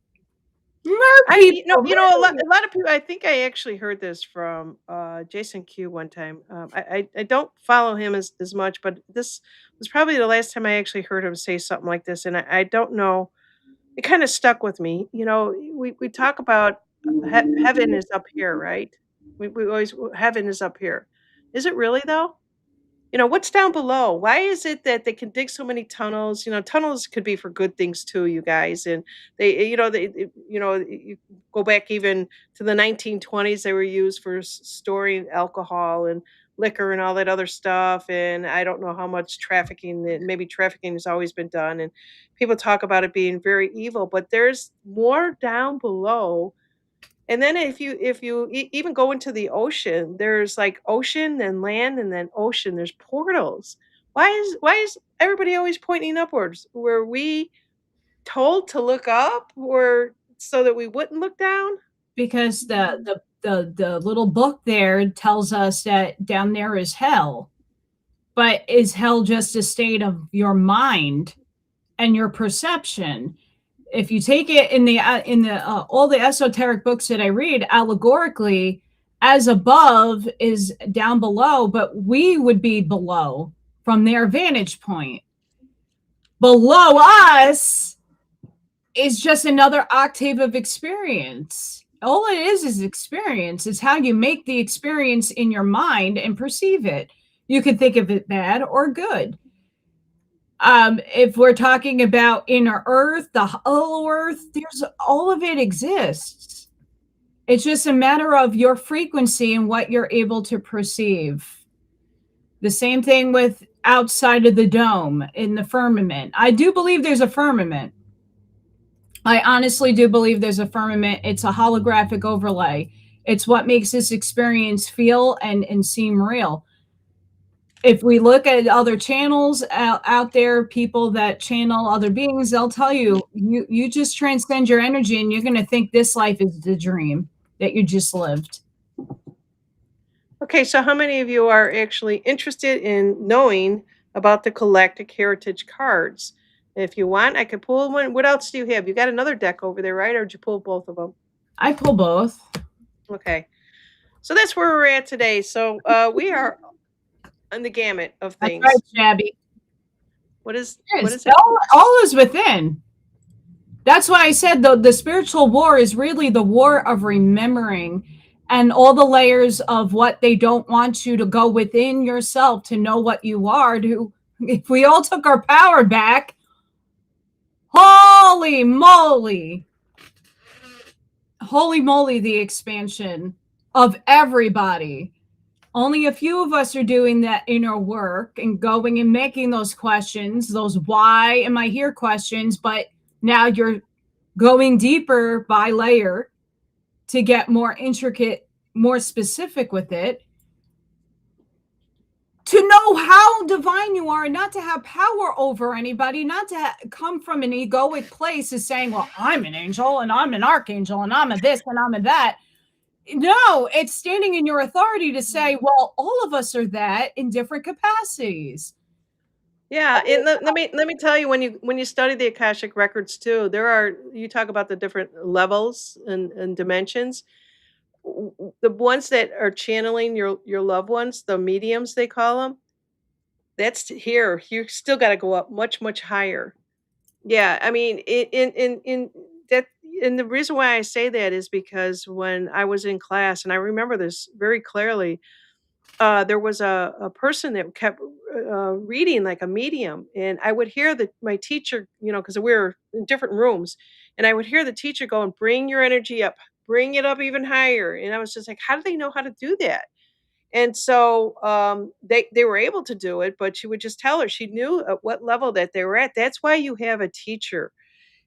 Mer I people. a lot of people. I think I actually heard this from Jason Q one time. I don't follow him as much, but this was probably the last time I actually heard him say something like this, and I don't know. It kind of stuck with me. We talk about heaven is up here, right? We always heaven is up here. Is it really though? What's down below? Why is it that they can dig so many tunnels? Tunnels could be for good things too, you guys. And you go back even to the 1920s, they were used for storing alcohol and liquor and all that other stuff. And I don't know how much trafficking, maybe trafficking has always been done. And people talk about it being very evil, but there's more down below. And then if you even go into the ocean, there's like ocean, then land, and then ocean. There's portals. Why is everybody always pointing upwards? Were we told to look up, or so that we wouldn't look down? Because the little book there tells us that down there is hell. But is hell just a state of your mind and your perception? If you take it in the all the esoteric books that I read, allegorically, as above is down below, but we would be below from their vantage point. Below us is just another octave of experience. All it is experience. It's how you make the experience in your mind and perceive it. You can think of it bad or good. If we're talking about inner earth, the hollow earth, there's all of it exists. It's just a matter of your frequency and what you're able to perceive. The same thing with outside of the dome in the firmament. I do believe there's a firmament. I honestly do believe there's a firmament. It's a holographic overlay. It's what makes this experience feel and seem real. If we look at other channels out there, people that channel other beings, they'll tell you, you just transcend your energy and you're going to think this life is the dream that you just lived. Okay, so how many of you are actually interested in knowing about the Galactic Heritage cards? If you want, I could pull one. What else do you have? You got another deck over there, right? Or did you pull both of them? I pull both. Okay. So that's where we're at today. So we are on the gamut of That's right, things. Shabby. What is it? All is within. That's why I said the spiritual war is really the war of remembering and all the layers of what they don't want you to go within yourself to know what you are. If we all took our power back, holy moly, the expansion of everybody. Only a few of us are doing that inner work and going and making those questions, those why am I here questions, but now you're going deeper by layer to get more intricate, more specific with it, to know how divine you are and not to have power over anybody, not to come from an egoic place of saying, well, I'm an angel and I'm an archangel and I'm a this and I'm a that. No, it's standing in your authority to say, well, all of us are that in different capacities. Yeah, and let me tell you, when you study the Akashic records too, you talk about the different levels and dimensions. The ones that are channeling your loved ones, the mediums they call them, that's here. You still got to go up much higher. Yeah, I mean, in that, and the reason why I say that is because when I was in class, and I remember this very clearly, there was a person that kept reading like a medium, and I would hear my teacher, because we were in different rooms, and I would hear the teacher go and bring your energy up, bring it up even higher, and I was just like, how do they know how to do that? And so they were able to do it, but she would just tell her she knew at what level that they were at. That's why you have a teacher.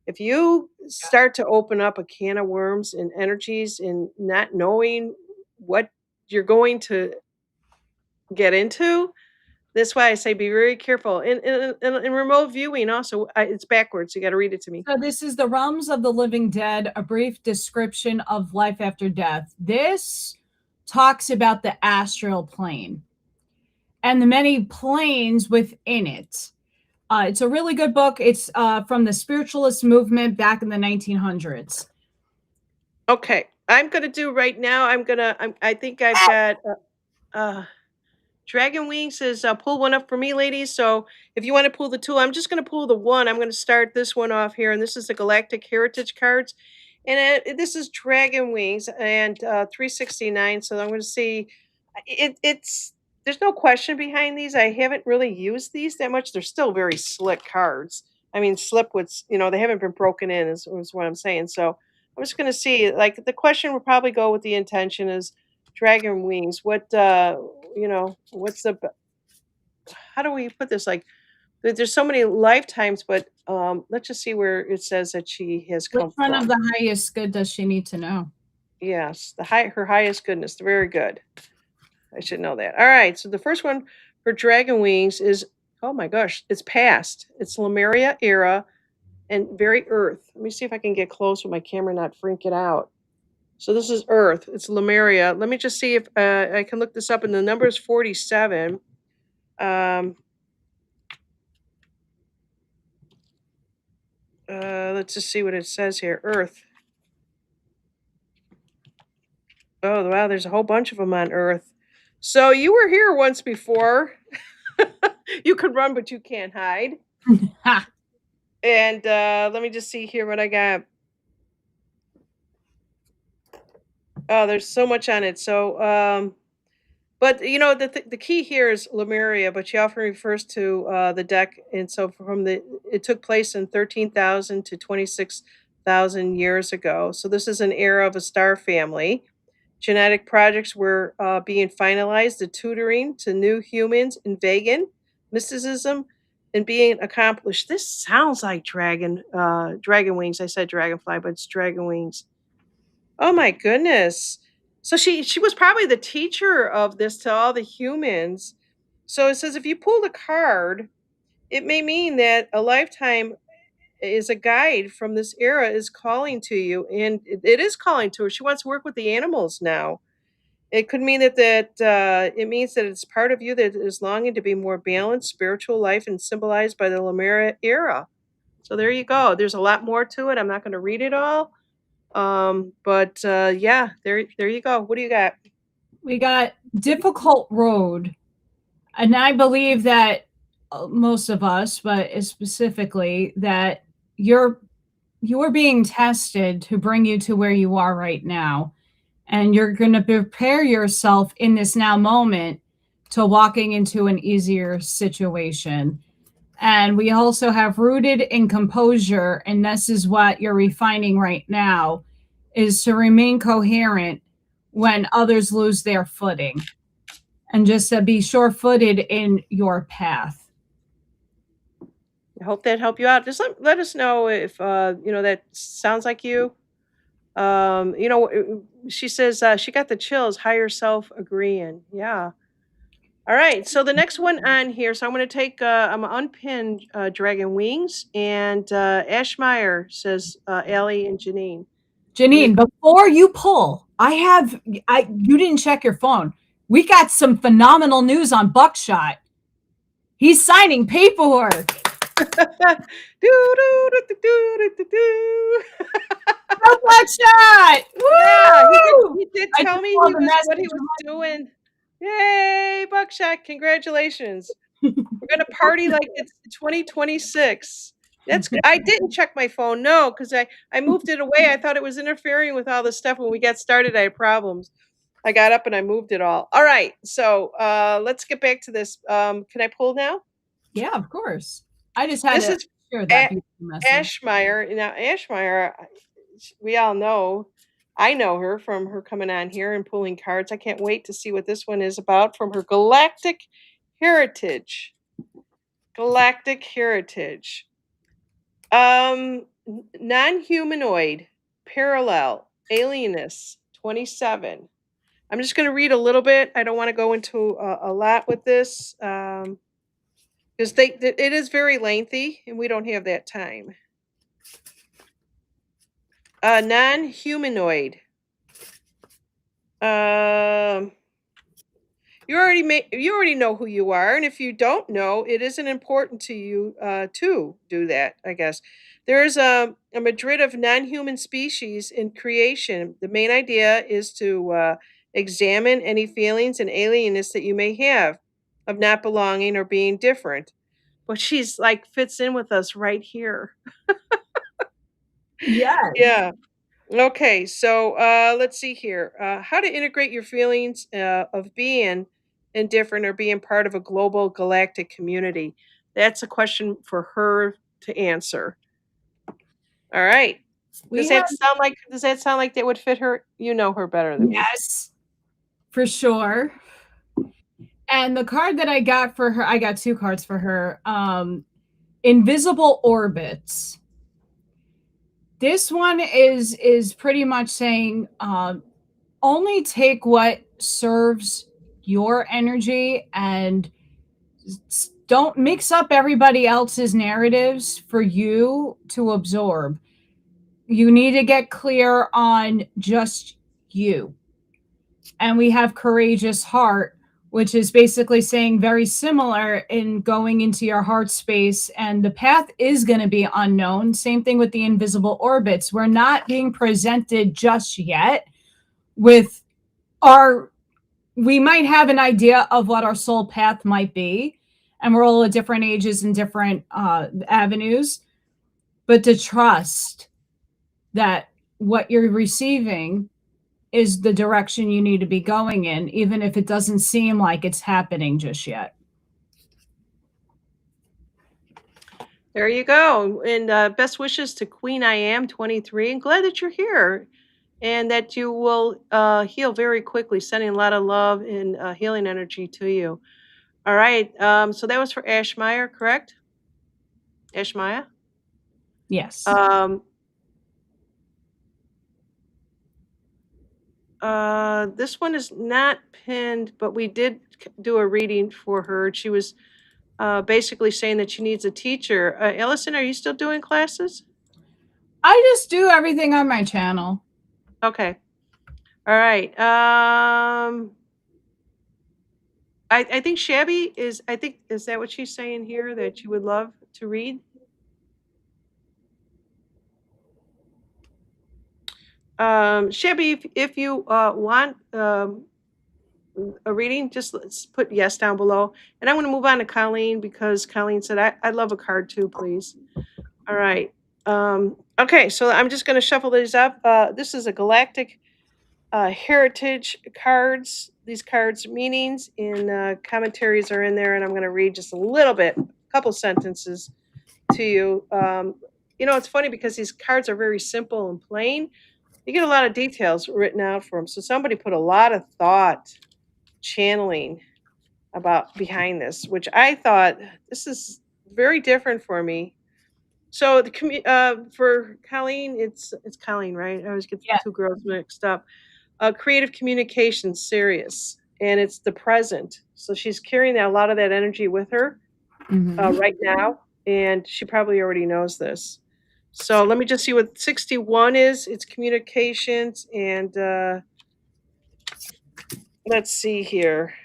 If you start to open up a can of worms and energies and not knowing what you're going to get into, that's why I say be very careful. In remote viewing, also, it's backwards. You got to read it to me. So this is the realms of the living dead, a brief description of life after death. This talks about the astral plane and the many planes within it. It's a really good book. It's from the spiritualist movement back in the 1900s. Okay, I'm gonna do right now. I think I've got. Dragon Wing says, pull one up for me, ladies. So if you want to pull the two, I'm just going to pull the one. I'm going to start this one off here. And this is the Galactic Heritage cards. And this is Dragon Wings and 369. So I'm going to see. It's there's no question behind these. I haven't really used these that much. They're still very slick cards. I mean, slipwoods, they haven't been broken in, is what I'm saying. So I'm just going to see. Like the question will probably go with the intention is Dragon Wings. What's the how do we put this? Like, there's so many lifetimes, but let's just see where it says that she has Which come one of from. the highest good does she need to know? Yes, her highest goodness. Very good. I should know that. All right. So the first one for Dragon Wings is, oh my gosh, it's past. It's Lemuria era and very Earth. Let me see if I can get close with my camera, not freak it out. So this is Earth. It's Lemuria. Let me just see if I can look this up. And the number is 47. Let's just see what it says here. Earth. Oh, wow, there's a whole bunch of them on Earth. So you were here once before. You could run, but you can't hide. Ha. And let me just see here what I got. Oh, there's so much on it. So, but the key here is Lemuria, but she often refers to the deck, and so it took place in 13,000 to 26,000 years ago. So this is an era of a star family. Genetic projects were being finalized, the tutoring to new humans in vegan mysticism and being accomplished. This sounds like dragon wings. I said dragonfly, but it's dragon wings. Oh my goodness. So she was probably the teacher of this to all the humans. So it says if you pull the card, it may mean that a lifetime is a guide from this era is calling to you, and it is calling to her. She wants to work with the animals now. It could mean that it means that it's part of you that is longing to be more balanced, spiritual life, and symbolized by the Lemera era. So there you go. There's a lot more to it. I'm not going to read it all. But yeah, there you go. What do you got? We got difficult road. And I believe that most of us, but specifically that you're being tested to bring you to where you are right now. And you're going to prepare yourself in this now moment to walking into an easier situation. And we also have rooted in composure. And this is what you're refining right now is to remain coherent when others lose their footing and just to be sure-footed in your path. I hope that helped you out. Just let us know if that sounds like you. She says she got the chills. Higher self agreeing. Yeah. All right. So the next one on here. So I'm going to take. I'm gonna unpin Dragon Wings and Ashmeyer says Allie and Janine. Let me. Janine, before you pull, you didn't check your phone. We got some phenomenal news on Buckshot. He's signing paperwork. Go Buckshot! Yeah, Woo! he did I tell just me saw the what he message. was doing. Yay, Buckshot! Congratulations. We're gonna party like it's 2026. I didn't check my phone, no, because I moved it away. I thought it was interfering with all the stuff. When we got started, I had problems. I got up and I moved it all. All right, so let's get back to this. Can I pull now? Yeah, of course. I just had This to is share that A- beautiful message. Ashmeyer. Now, Ashmeyer, we all know. I know her from her coming on here and pulling cards. I can't wait to see what this one is about from her galactic heritage. Galactic heritage. Non-humanoid, parallel, alienist, 27. I'm just going to read a little bit. I don't want to go into a lot with this because it is very lengthy and we don't have that time. Non-humanoid. Um, you already know who you are, and if you don't know, it isn't important to you to do that. I guess there is a Madrid of non-human species in creation. The main idea is to examine any feelings and alienness that you may have of not belonging or being different. But she's like fits in with us right here. Yes. Yeah. Okay, so let's see here. How to integrate your feelings of being indifferent or being part of a global galactic community? That's a question for her to answer. All right. We have Does that sound like that would fit her? You know her better than me. yes, for sure. And the card that I got for her, I got two cards for her. Invisible orbits. This one is pretty much saying only take what serves your energy and don't mix up everybody else's narratives for you to absorb. You need to get clear on just you. And we have courageous heart, which is basically saying very similar in going into your heart space. And the path is going to be unknown. Same thing with the invisible orbits. We're not being presented just yet with our, we might have an idea of what our soul path might be. And we're all at different ages and different avenues. But to trust that what you're receiving is the direction you need to be going in, even if it doesn't seem like it's happening just yet. There you go. And best wishes to Queen I Am 23. And glad that you're here and that you will heal very quickly, sending a lot of love and healing energy to you. All right. So that was for Ash Meyer, correct? Ash Maya? Yes. Um, this one is not pinned, but we did do a reading for her. She was basically saying that she needs a teacher. Ellison, are you still doing classes? I just do everything on my channel. Okay. All right. I think Shabby is, I think, is that what she's saying here that you would love to read? Shabby, if you want a reading, just let's put yes down below. And I'm going to move on to Colleen because Colleen said, I'd love a card too, please. All right. Okay, so I'm just going to shuffle these up. This is a galactic heritage cards. These cards' meanings and commentaries are in there, and I'm going to read just a little bit, a couple sentences to you. It's funny because these cards are very simple and plain. You get a lot of details written out for them. So somebody put a lot of thought channeling about behind this, which I thought this is very different for me. So for Colleen, it's Colleen, right? I always get the Yeah. two girls mixed up. Creative communication, serious, and it's the present. So she's carrying a lot of that energy with her Mm-hmm. right now, and she probably already knows this. So let me just see what 61 is. It's communications, and let's see here.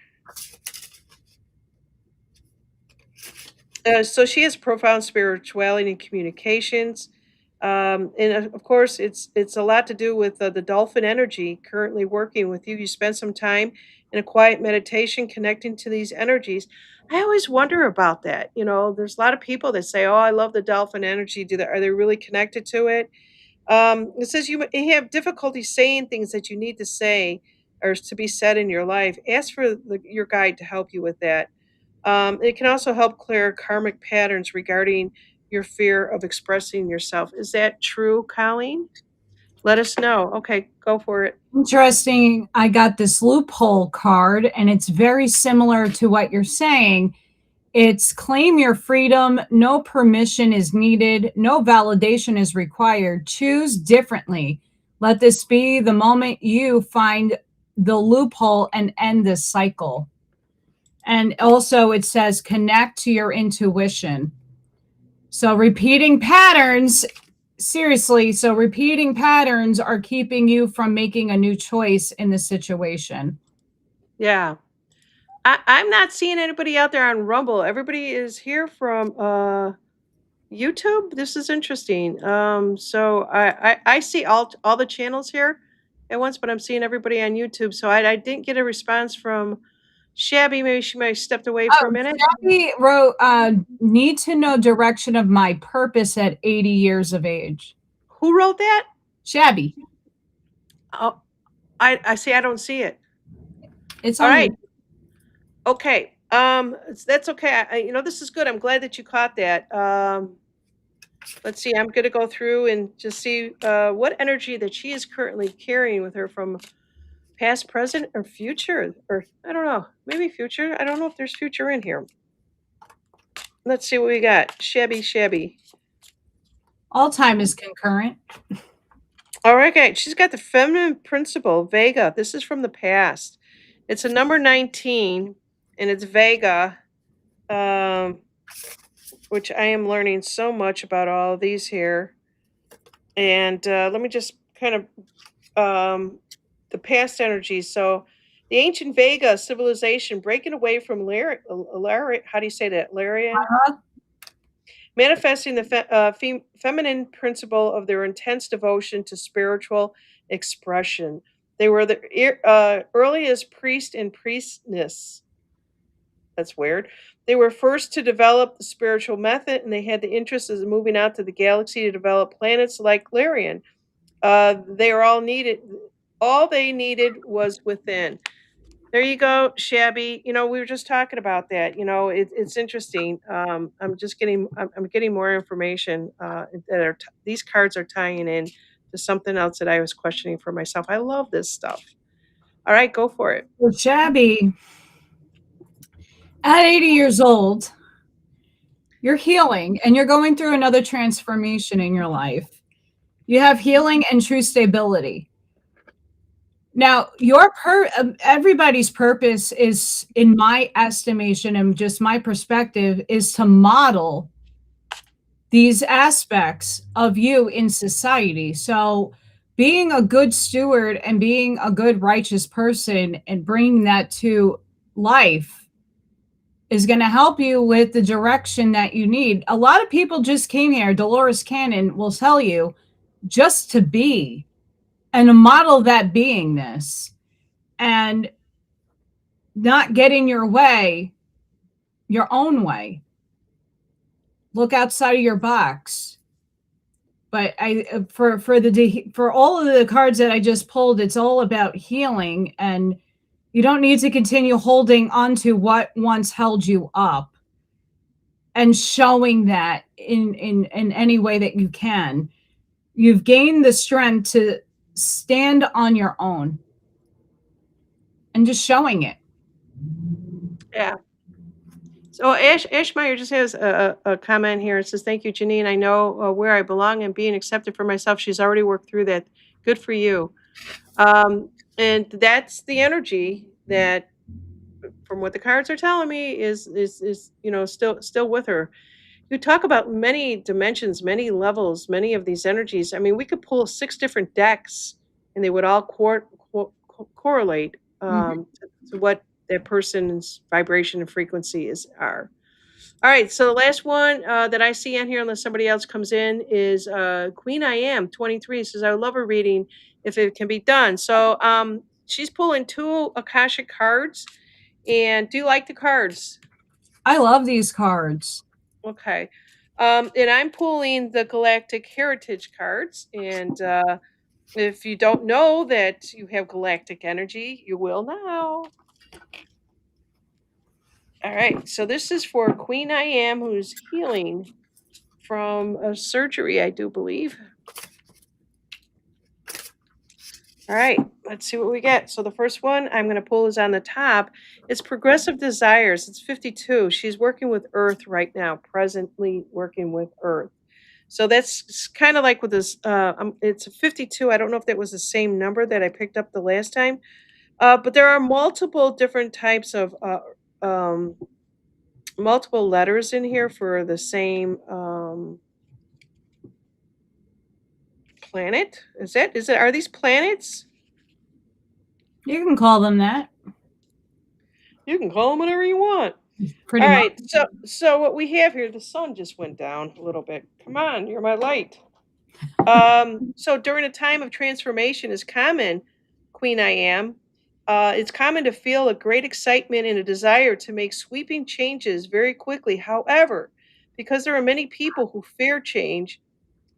So she has profound spirituality and communications. And of course, it's a lot to do with the dolphin energy currently working with you. You spend some time in a quiet meditation connecting to these energies. I always wonder about that. There's a lot of people that say, "Oh, I love the dolphin energy." Are they really connected to it? It says you may have difficulty saying things that you need to say or to be said in your life. Ask for your guide to help you with that. It can also help clear karmic patterns regarding your fear of expressing yourself. Is that true, Colleen? Let us know. Okay, go for it. Interesting. I got this loophole card, and it's very similar to what you're saying. It's claim your freedom. No permission is needed. No validation is required. Choose differently. Let this be the moment you find the loophole and end this cycle. And also, it says connect to your intuition. So, repeating patterns, seriously, so repeating patterns are keeping you from making a new choice in the situation. Yeah. I'm not seeing anybody out there on Rumble. Everybody is here from YouTube. This is interesting. So I see all the channels here at once, but I'm seeing everybody on YouTube. So I didn't get a response from Shabby. Maybe she might have stepped away for a Oh, minute. Shelby wrote, need to know direction of my purpose at 80 years of age. Who wrote that? Shabby. Oh, I see. I don't see it. It's All on right. you. Okay. That's okay. This is good. I'm glad that you caught that. Let's see. I'm going to go through and just see what energy that she is currently carrying with her from past, present, or future, or I don't know. Maybe future. I don't know if there's future in here. Let's see what we got. Shabby, shabby. All time is concurrent. All right, guys. She's got the feminine principle, Vega. This is from the past. It's a number 19, and it's Vega. Um, which I am learning so much about all of these here. And let me just kind of the past energies. So the ancient Vega civilization breaking away from how do you say that? Larian? Uh-huh. Manifesting the feminine principle of their intense devotion to spiritual expression. They were the earliest priest and priestess. That's weird. They were first to develop the spiritual method, and they had the interest of moving out to the galaxy to develop planets like Larian. They are all needed. All they needed was within. There you go, Shabby. We were just talking about that. It's interesting. I'm getting more information these cards are tying in to something else that I was questioning for myself. I love this stuff. All right, go for it. So Shabby, at 80 years old, you're healing and you're going through another transformation in your life. You have healing and true stability. Now, everybody's purpose is, in my estimation and just my perspective, is to model these aspects of you in society. So, being a good steward and being a good righteous person and bringing that to life is going to help you with the direction that you need. A lot of people just came here. Dolores Cannon will tell you just to be and to model that beingness and not get in your way, your own way. Look outside of your box. But for all of the cards that I just pulled, it's all about healing, and you don't need to continue holding on to what once held you up and showing that in any way that you can. You've gained the strength to stand on your own and just showing it. Yeah. So Ashmeyer just has a comment here. It says, "Thank you, Janine. I know where I belong and being accepted for myself." She's already worked through that. Good for you. And that's the energy that, from what the cards are telling me, is still with her. You talk about many dimensions, many levels, many of these energies. I mean, we could pull 6 different decks, and they would all correlate Mhm. to what that person's vibration and frequency are. All right, so the last one that I see on here, unless somebody else comes in, is Queen I Am 23 says, "I would love a reading if it can be done." So she's pulling 2 Akashic cards. And do you like the cards? I love these cards. Okay. And I'm pulling the Galactic Heritage cards. And if you don't know that you have galactic energy, you will now. All right. So this is for Queen I Am, who's healing from a surgery, I do believe. All right, let's see what we get. So the first one I'm going to pull is on the top. It's Progressive Desires. It's 52. She's working with Earth right now, presently working with Earth. So that's kind of like with this. It's a 52. I don't know if that was the same number that I picked up the last time, but there are multiple different types of multiple letters in here for the same planet. Is that? Is it? Are these planets? You can call them that. You can call them whatever you want. Pretty All much. right, so what we have here, the sun just went down a little bit. Come on, you're my light. So during a time of transformation is common, Queen I am. It's common to feel a great excitement and a desire to make sweeping changes very quickly. However, because there are many people who fear change,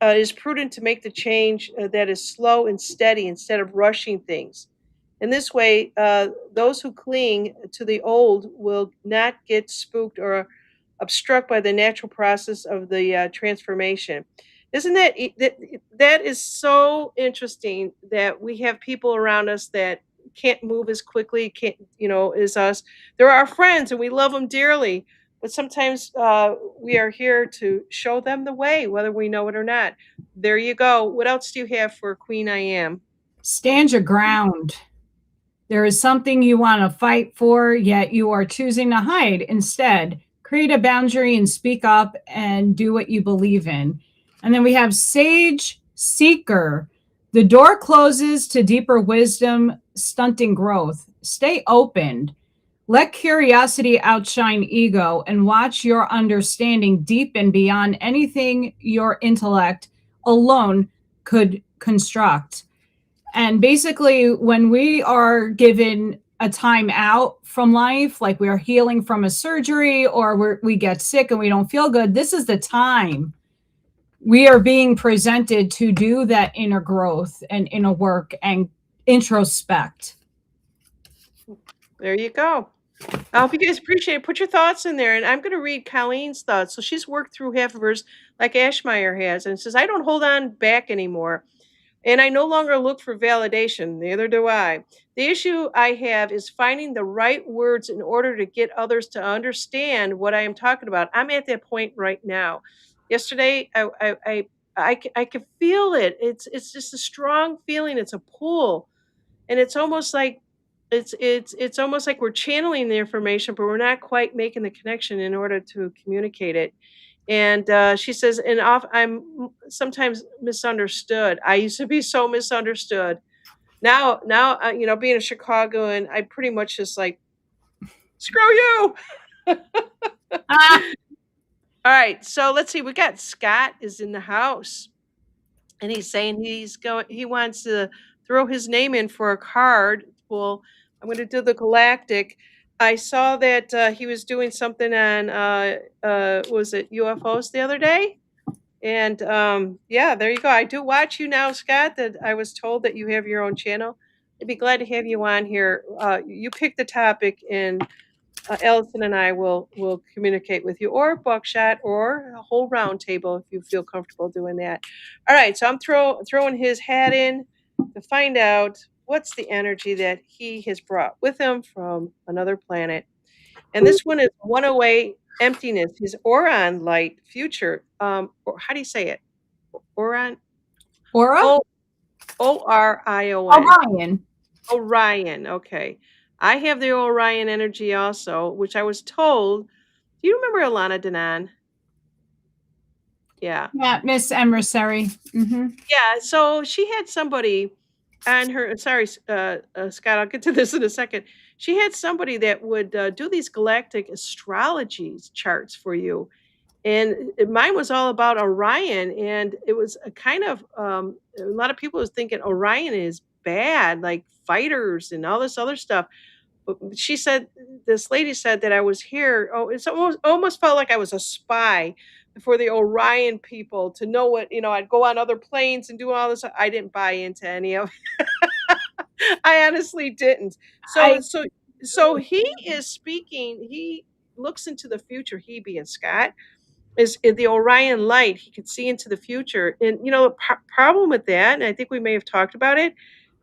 it is prudent to make the change that is slow and steady instead of rushing things. In this way, those who cling to the old will not get spooked or obstructed by the natural process of the transformation. Isn't that is so interesting that we have people around us that can't move as quickly, can't as us. They're our friends and we love them dearly, but sometimes we are here to show them the way, whether we know it or not. There you go. What else do you have for Queen I Am? Stand your ground. There is something you want to fight for, yet you are choosing to hide instead. Create a boundary and speak up and do what you believe in. And then we have Sage Seeker. The door closes to deeper wisdom, stunting growth. Stay open. Let curiosity outshine ego and watch your understanding deepen beyond anything your intellect alone could construct. And basically, when we are given a time out from life, like we are healing from a surgery or we get sick and we don't feel good, this is the time we are being presented to do that inner growth and inner work and introspect. There you go. I hope you guys appreciate it. Put your thoughts in there, and I'm going to read Colleen's thoughts. So she's worked through half of hers, like Ashmeyer has, and says, "I don't hold on back anymore, and I no longer look for validation. Neither do I. The issue I have is finding the right words in order to get others to understand what I am talking about. I'm at that point right now. Yesterday, I can feel it. It's just a strong feeling. It's a pull, and it's almost like it's almost like we're channeling the information, but we're not quite making the connection in order to communicate it. And she says, and sometimes misunderstood. I used to be so misunderstood. Now, being a Chicagoan, I pretty much just like screw you. Ah, All right, so let's see. We got Scott is in the house, and he's saying he wants to throw his name in for a card. Well, I'm going to do the galactic. I saw that he was doing something on was it UFOs the other day? And yeah, there you go. I do watch you now, Scott. That I was told that you have your own channel. I'd be glad to have you on here. You pick the topic, and Ellison and I will communicate with you, or Buckshot, or a whole round table if you feel comfortable doing that. All right, so I'm throwing his hat in to find out what's the energy that he has brought with him from another planet. And this one is 108 emptiness, his Orion light future. Or how do you say it? Orion? Aura? O Orion. Orion. Orion. Okay. I have the Orion energy also, which I was told. Do you remember Alana Denan? Yeah. Yeah, Miss Emissary. Mm-hmm. Yeah. So she had somebody on her. Sorry, Scott. I'll get to this in a second. She had somebody that would do these galactic astrologies charts for you, and mine was all about Orion, and it was a kind of a lot of people was thinking Orion is bad, like fighters and all this other stuff. But she said, this lady said that I was here. Oh, it's almost felt like I was a spy for the Orion people to know what I'd go on other planes and do all this. I didn't buy into any of it. I honestly didn't. So I so so he is speaking. He looks into the future. He being Scott is in the Orion light. He could see into the future. And the problem with that, and I think we may have talked about it,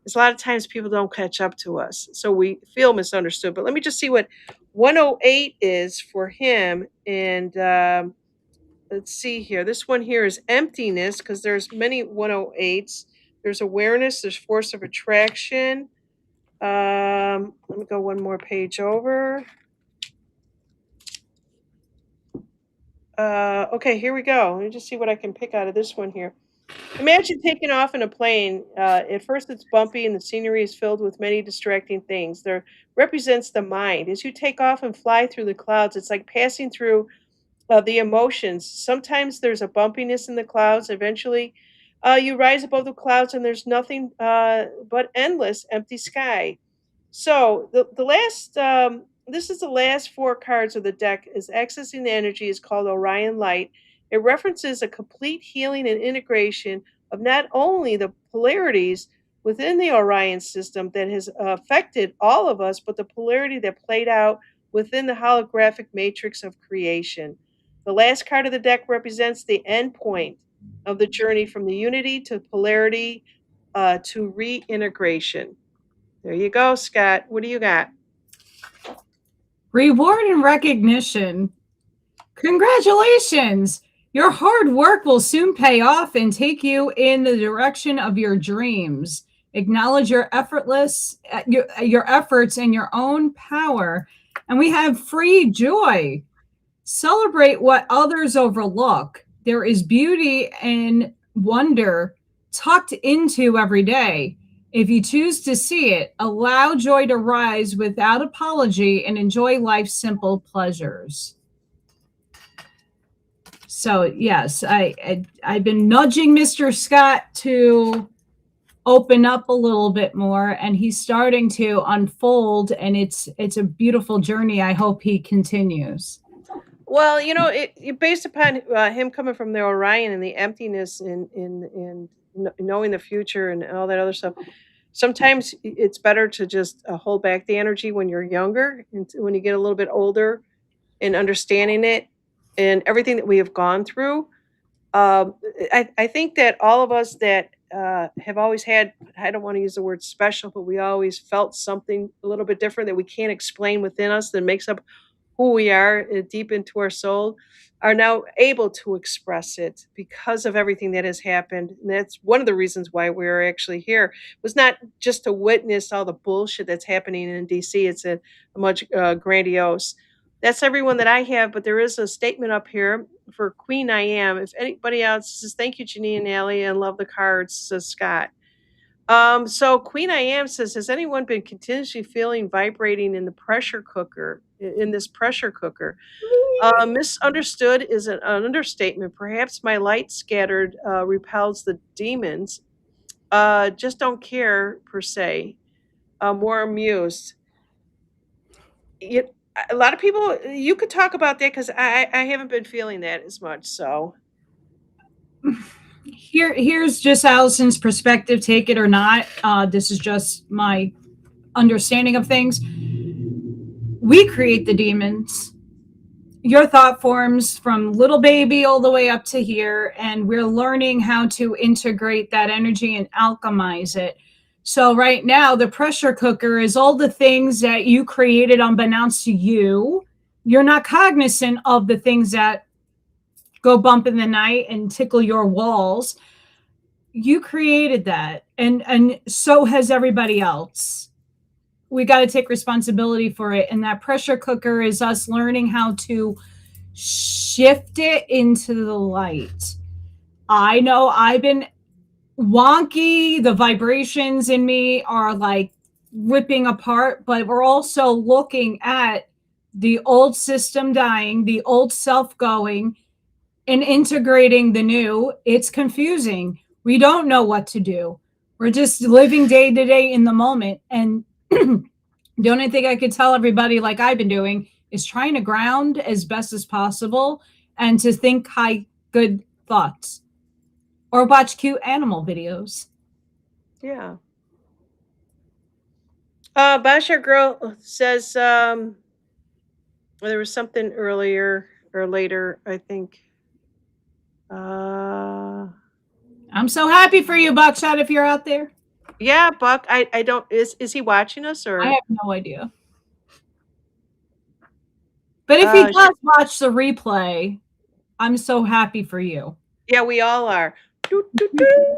is a lot of times people don't catch up to us, so we feel misunderstood. But let me just see what 108 is for him, and let's see here. This one here is emptiness because there's many 108s. There's awareness. There's force of attraction. Let me go one more page over. Okay, here we go. Let me just see what I can pick out of this one here. Imagine taking off in a plane. At first, it's bumpy and the scenery is filled with many distracting things. There represents the mind. As you take off and fly through the clouds, it's like passing through the emotions. Sometimes there's a bumpiness in the clouds. Eventually, you rise above the clouds and there's nothing but endless empty sky. So the last this is the last four cards of the deck is accessing the energy is called Orion Light. It references a complete healing and integration of not only the polarities within the Orion system that has affected all of us, but the polarity that played out within the holographic matrix of creation. The last card of the deck represents the end point of the journey from the unity to polarity to reintegration. There you go, Scott. What do you got? Reward and recognition. Congratulations! Your hard work will soon pay off and take you in the direction of your dreams. Acknowledge your efforts and your own power. And we have free joy. Celebrate what others overlook. There is beauty and wonder tucked into every day. If you choose to see it, allow joy to rise without apology and enjoy life's simple pleasures. So yes, I've been nudging Mr. Scott to open up a little bit more, and he's starting to unfold, and it's a beautiful journey. I hope he continues. Well, based upon him coming from the Orion and the emptiness in knowing the future and all that other stuff. Sometimes it's better to just hold back the energy when you're younger, and when you get a little bit older, and understanding it and everything that we have gone through. I think that all of us that have always had, I don't want to use the word special, but we always felt something a little bit different that we can't explain within us that makes up who we are deep into our soul, are now able to express it because of everything that has happened. And that's one of the reasons why we're actually here. It was not just to witness all the bullshit that's happening in DC. It's a much grandiose. That's everyone that I have, but there is a statement up here for Queen I Am. If anybody else says, thank you, Janine and Allie, and love the cards, says Scott. So Queen I Am says, has anyone been continuously feeling vibrating in the pressure cooker, in this pressure cooker? Misunderstood is an understatement. Perhaps my light scattered repels the demons. Just don't care, per se. More amused. A lot of people, you could talk about that because I haven't been feeling that as much. So, Here's just Allison's perspective, take it or not. This is just my understanding of things. We create the demons. Your thought forms from little baby all the way up to here, and we're learning how to integrate that energy and alchemize it. So right now, the pressure cooker is all the things that you created unbeknownst to you. You're not cognizant of the things that go bump in the night and tickle your walls. You created that, and so has everybody else. We got to take responsibility for it, and that pressure cooker is us learning how to shift it into the light. I know I've been wonky. The vibrations in me are like ripping apart, but we're also looking at the old system dying, the old self going, and integrating the new. It's confusing. We don't know what to do. We're just living day to day in the moment. And the only thing I could tell everybody, like I've been doing, is trying to ground as best as possible and to think high, good thoughts or watch cute animal videos. yeah. Bashar Girl says there was something earlier or later, I think. I'm so happy for you, Buckshot, if you're out there. Yeah, Buck, I don't is he watching us I or have no idea. But if he sh does watch the replay, I'm so happy for you. yeah, we all are. Doo, doo, doo.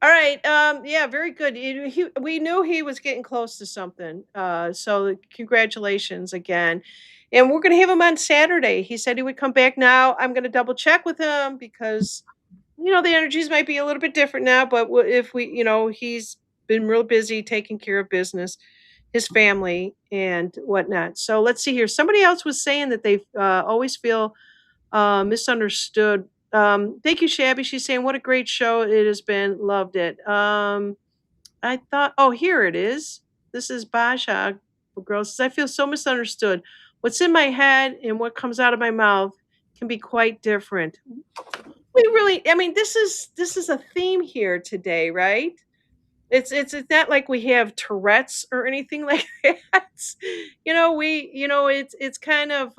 All right, yeah, very good. We knew he was getting close to something, so congratulations again. And we're gonna have him on Saturday. He said he would come back now. I'm gonna double check with him because, the energies might be a little bit different now, but if he's been real busy taking care of business, his family and whatnot. So let's see here. Somebody else was saying that they always feel misunderstood. Thank you, Shabby. She's saying, "What a great show it has been. Loved it." I thought, oh, here it is. This is Baja. Girl says, "I feel so misunderstood. What's in my head and what comes out of my mouth can be quite different." We really, I mean, this is a theme here today, right? It's not like we have Tourette's or anything like that. It's kind of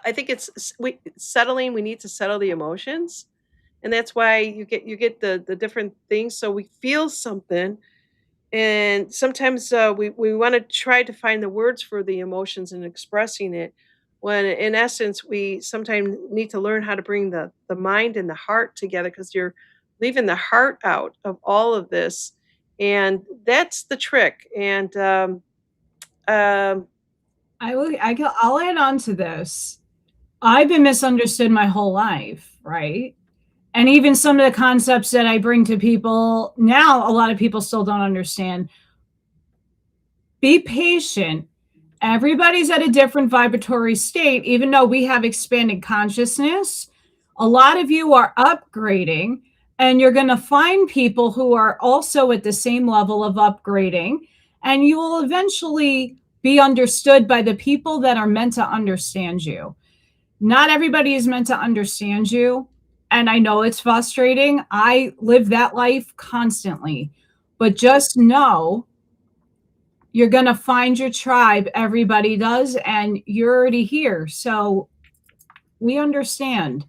I think we settling. We need to settle the emotions, and that's why you get the different things. So we feel something, and sometimes we want to try to find the words for the emotions and expressing it. When in essence, we sometimes need to learn how to bring the mind and the heart together because you're leaving the heart out of all of this, and that's the trick. And um, I'll add on to this. I've been misunderstood my whole life, right? And even some of the concepts that I bring to people now, a lot of people still don't understand. Be patient. Everybody's at a different vibratory state, even though we have expanded consciousness. A lot of you are upgrading, and you're going to find people who are also at the same level of upgrading, and you will eventually be understood by the people that are meant to understand you. Not everybody is meant to understand you. And I know it's frustrating. I live that life constantly. But just know you're going to find your tribe. Everybody does. And you're already here. So we understand.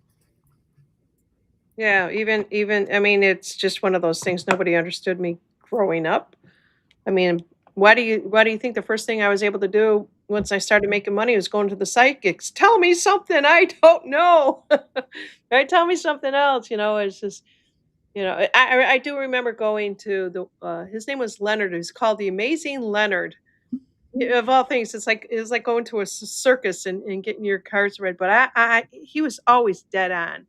yeah, even I mean, it's just one of those things. Nobody understood me growing up. I mean, why do you think the first thing I was able to do once I started making money was going to the psychics? Tell me something I don't know. Right? Tell me something else. It's just, I do remember going to his name was Leonard. It was called the Amazing Leonard. Of all things, it's like going to a circus and getting your cards read. But he was always dead on.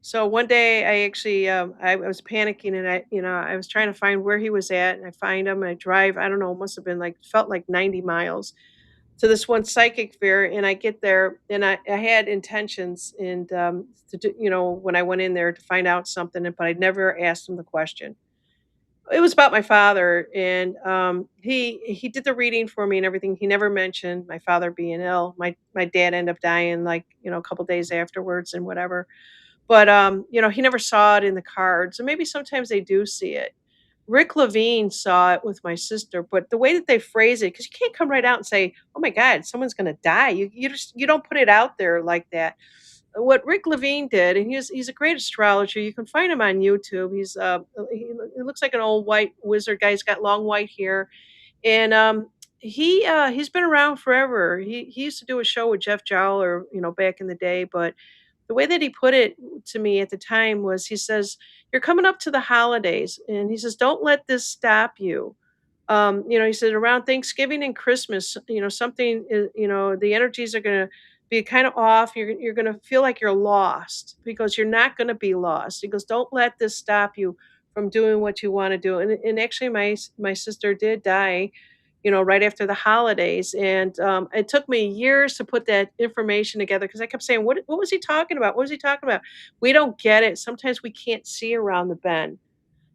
So one day I actually I was panicking and I was trying to find where he was at and I find him and I drive, I don't know, it must have been felt like 90 miles to this one psychic fair, and I get there and I had intentions and to do, when I went in there to find out something, but I'd never asked him the question. It was about my father, and he did the reading for me and everything. He never mentioned my father being ill. My dad ended up dying a couple days afterwards and whatever, but, he never saw it in the cards, and maybe sometimes they do see it. Rick Levine saw it with my sister, but the way that they phrase it, because you can't come right out and say, "Oh my god, someone's gonna die." You don't put it out there like that. What Rick Levine did, and he's a great astrologer, you can find him on YouTube. He looks like an old white wizard guy, he's got long white hair, and, he's been around forever. He used to do a show with Jeff Jowler, back in the day, but the way that he put it to me at the time was he says, "You're coming up to the holidays," and he says, "Don't let this stop you." He said, "Around Thanksgiving and Christmas, something is, the energies are gonna be kind of off. You're gonna feel like you're lost because you're not gonna be lost." He goes, "Don't let this stop you from doing what you want to do." And actually, my sister did die, right after the holidays. And it took me years to put that information together because I kept saying, what was he talking about? What was he talking about? We don't get it. Sometimes we can't see around the bend.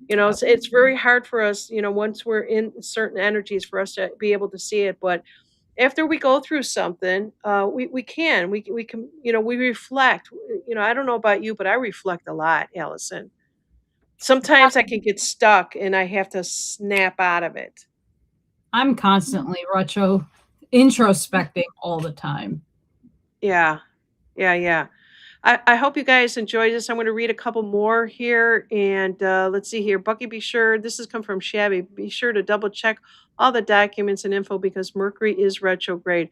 It's very hard for us, once we're in certain energies for us to be able to see it. But after we go through something, we can, we reflect. I don't know about you, but I reflect a lot, Allison. Sometimes I can get stuck and I have to snap out of it. I'm constantly introspecting all the time. Yeah. Yeah, yeah. I hope you guys enjoyed this. I'm going to read a couple more here. And let's see here. Bucky, be sure, this has come from Shabby. Be sure to double check all the documents and info because Mercury is retrograde.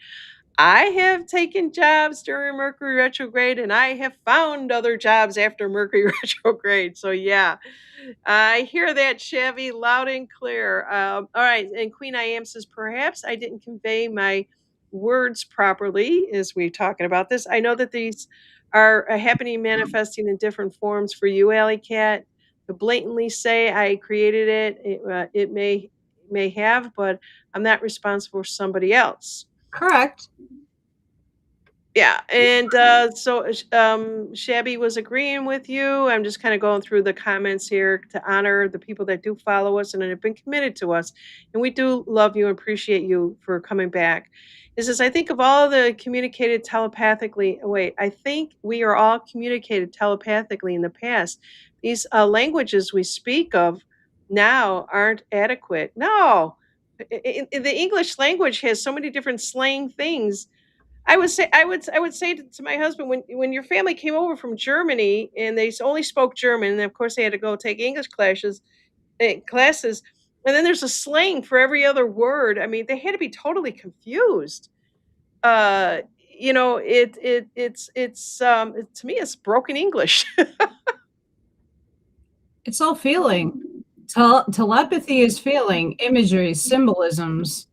I have taken jobs during Mercury retrograde and I have found other jobs after Mercury retrograde. So, yeah, I hear that, Chevy, loud and clear. All right. And Queen I Am says, perhaps I didn't convey my words properly as we're talking about this. I know that these are happening, manifesting in different forms for you, Alley Cat. To blatantly say I created it may have, but I'm not responsible for somebody else. Correct. Yeah, and, Shabby was agreeing with you. I'm just kinda going through the comments here to honor the people that do follow us and have been committed to us, and we do love you and appreciate you for coming back. It says, "I think of all the communicated telepathically" wait, "I think we are all communicated telepathically in the past. These, languages we speak of now aren't adequate." No! The English language has so many different slang things. I would say to my husband, when your family came over from Germany and they only spoke German, and of course they had to go take English classes, and then there's a slang for every other word. I mean, they had to be totally confused. To me it's broken English. It's all feeling. Telepathy is feeling, imagery, symbolisms.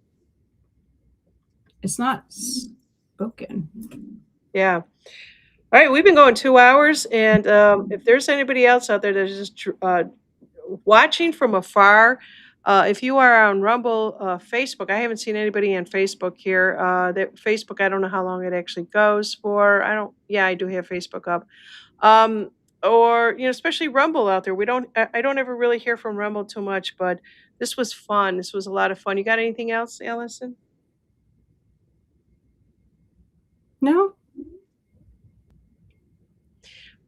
It's not spoken. Yeah. All right, we've been going 2 hours, and if there's anybody else out there that's just watching from afar, if you are on Rumble, Facebook, I haven't seen anybody on Facebook here. That Facebook, I don't know how long it actually goes for. I don't. Yeah, I do have Facebook up. Um, or especially Rumble out there. We don't. I don't ever really hear from Rumble too much, but this was fun. This was a lot of fun. You got anything else, Allison? No?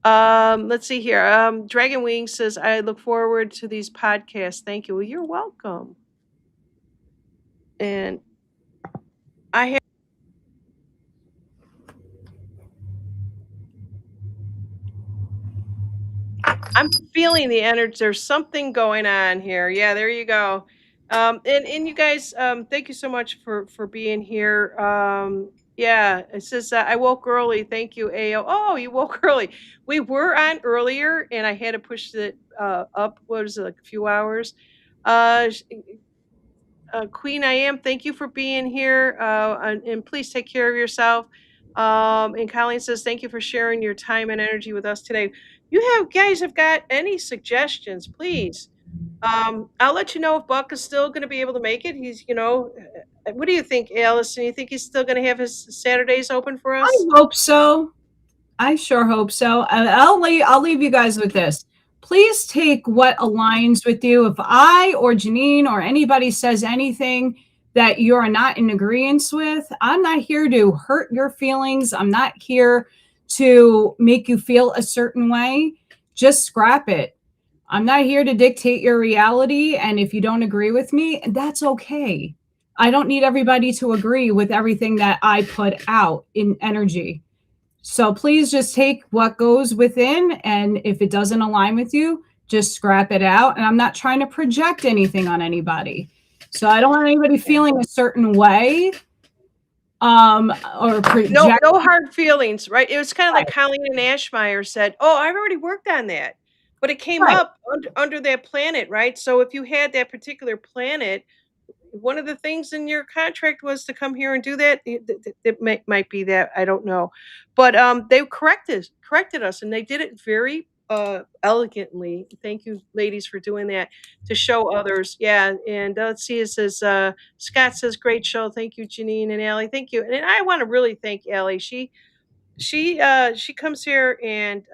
Let's see here. Dragon Wing says, I look forward to these podcasts. Thank you. Well, you're welcome. And I have, I'm feeling the energy. There's something going on here. Yeah, there you go. And you guys, thank you so much for being here. Yeah, it says I woke early. Thank you, AO. Oh, you woke early. We were on earlier, and I had to push it up. What was it, like a few hours? Sh- Queen I Am, thank you for being here, and please take care of yourself. And Colleen says, thank you for sharing your time and energy with us today. You guys have got any suggestions, please. I'll let you know if Buck is still going to be able to make it. What do you think, Allison? You think he's still going to have his Saturdays open for I us? hope so. I sure hope so. I'll leave you guys with this. Please take what aligns with you. If I or Janine or anybody says anything that you're not in agreement with, I'm not here to hurt your feelings. I'm not here to make you feel a certain way. Just scrap it. I'm not here to dictate your reality. And if you don't agree with me, that's okay. I don't need everybody to agree with everything that I put out in energy. So please just take what goes within, and if it doesn't align with you, just scrap it out. And I'm not trying to project anything on anybody. So I don't want anybody Yeah. feeling a certain way or No, project. no hard feelings, right? It was kind of like Right. Colleen and Ashmeyer said, "Oh, I've already worked on that," but it came Right. up under that planet, right? So if you had that particular planet, one of the things in your contract was to come here and do that. It might be that, I don't know, but they corrected us, and they did it very elegantly. Thank you, ladies, for doing that to show others. Yeah, and let's see. It says Scott says, "Great show. Thank you, Janine and Allie. Thank you." And I want to really thank Allie. She comes here and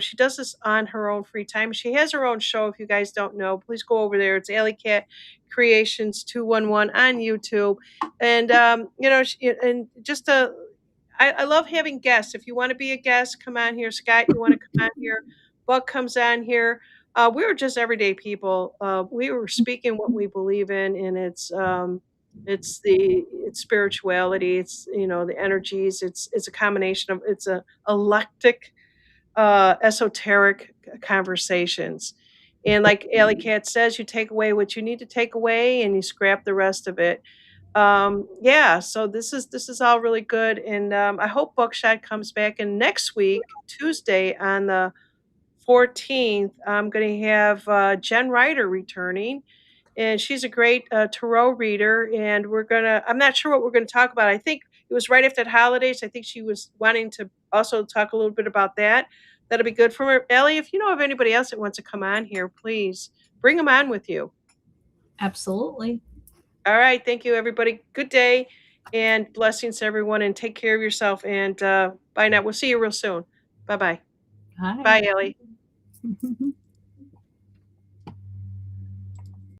she does this on her own free time. She has her own show. If you guys don't know, please go over there. It's Alley Cat Creations 211 on YouTube. And and just I love having guests. If you want to be a guest, come on here. Scott, you want to come on here? Buck comes on here. We were just everyday people. We were speaking what we believe in, and it's It's spirituality, it's, the energies, it's a combination of it's a eclectic, esoteric conversations. And like Alley Cat says, you take away what you need to take away and you scrap the rest of it. Yeah, so this is all really good, and I hope Buckshot comes back. And next week, Tuesday on the 14th, I'm going to have Jen Ryder returning, and she's a great tarot reader. And I'm not sure what we're going to talk about. I think it was right after the holidays. I think she was wanting to also talk a little bit about that. That'll be good for her. Ellie, if you know of anybody else that wants to come on here, please bring them on with you. Absolutely. All right. Thank you, everybody. Good day and blessings to everyone. And take care of yourself. And bye now. We'll see you real soon. Bye bye. Hi. Bye, Ellie.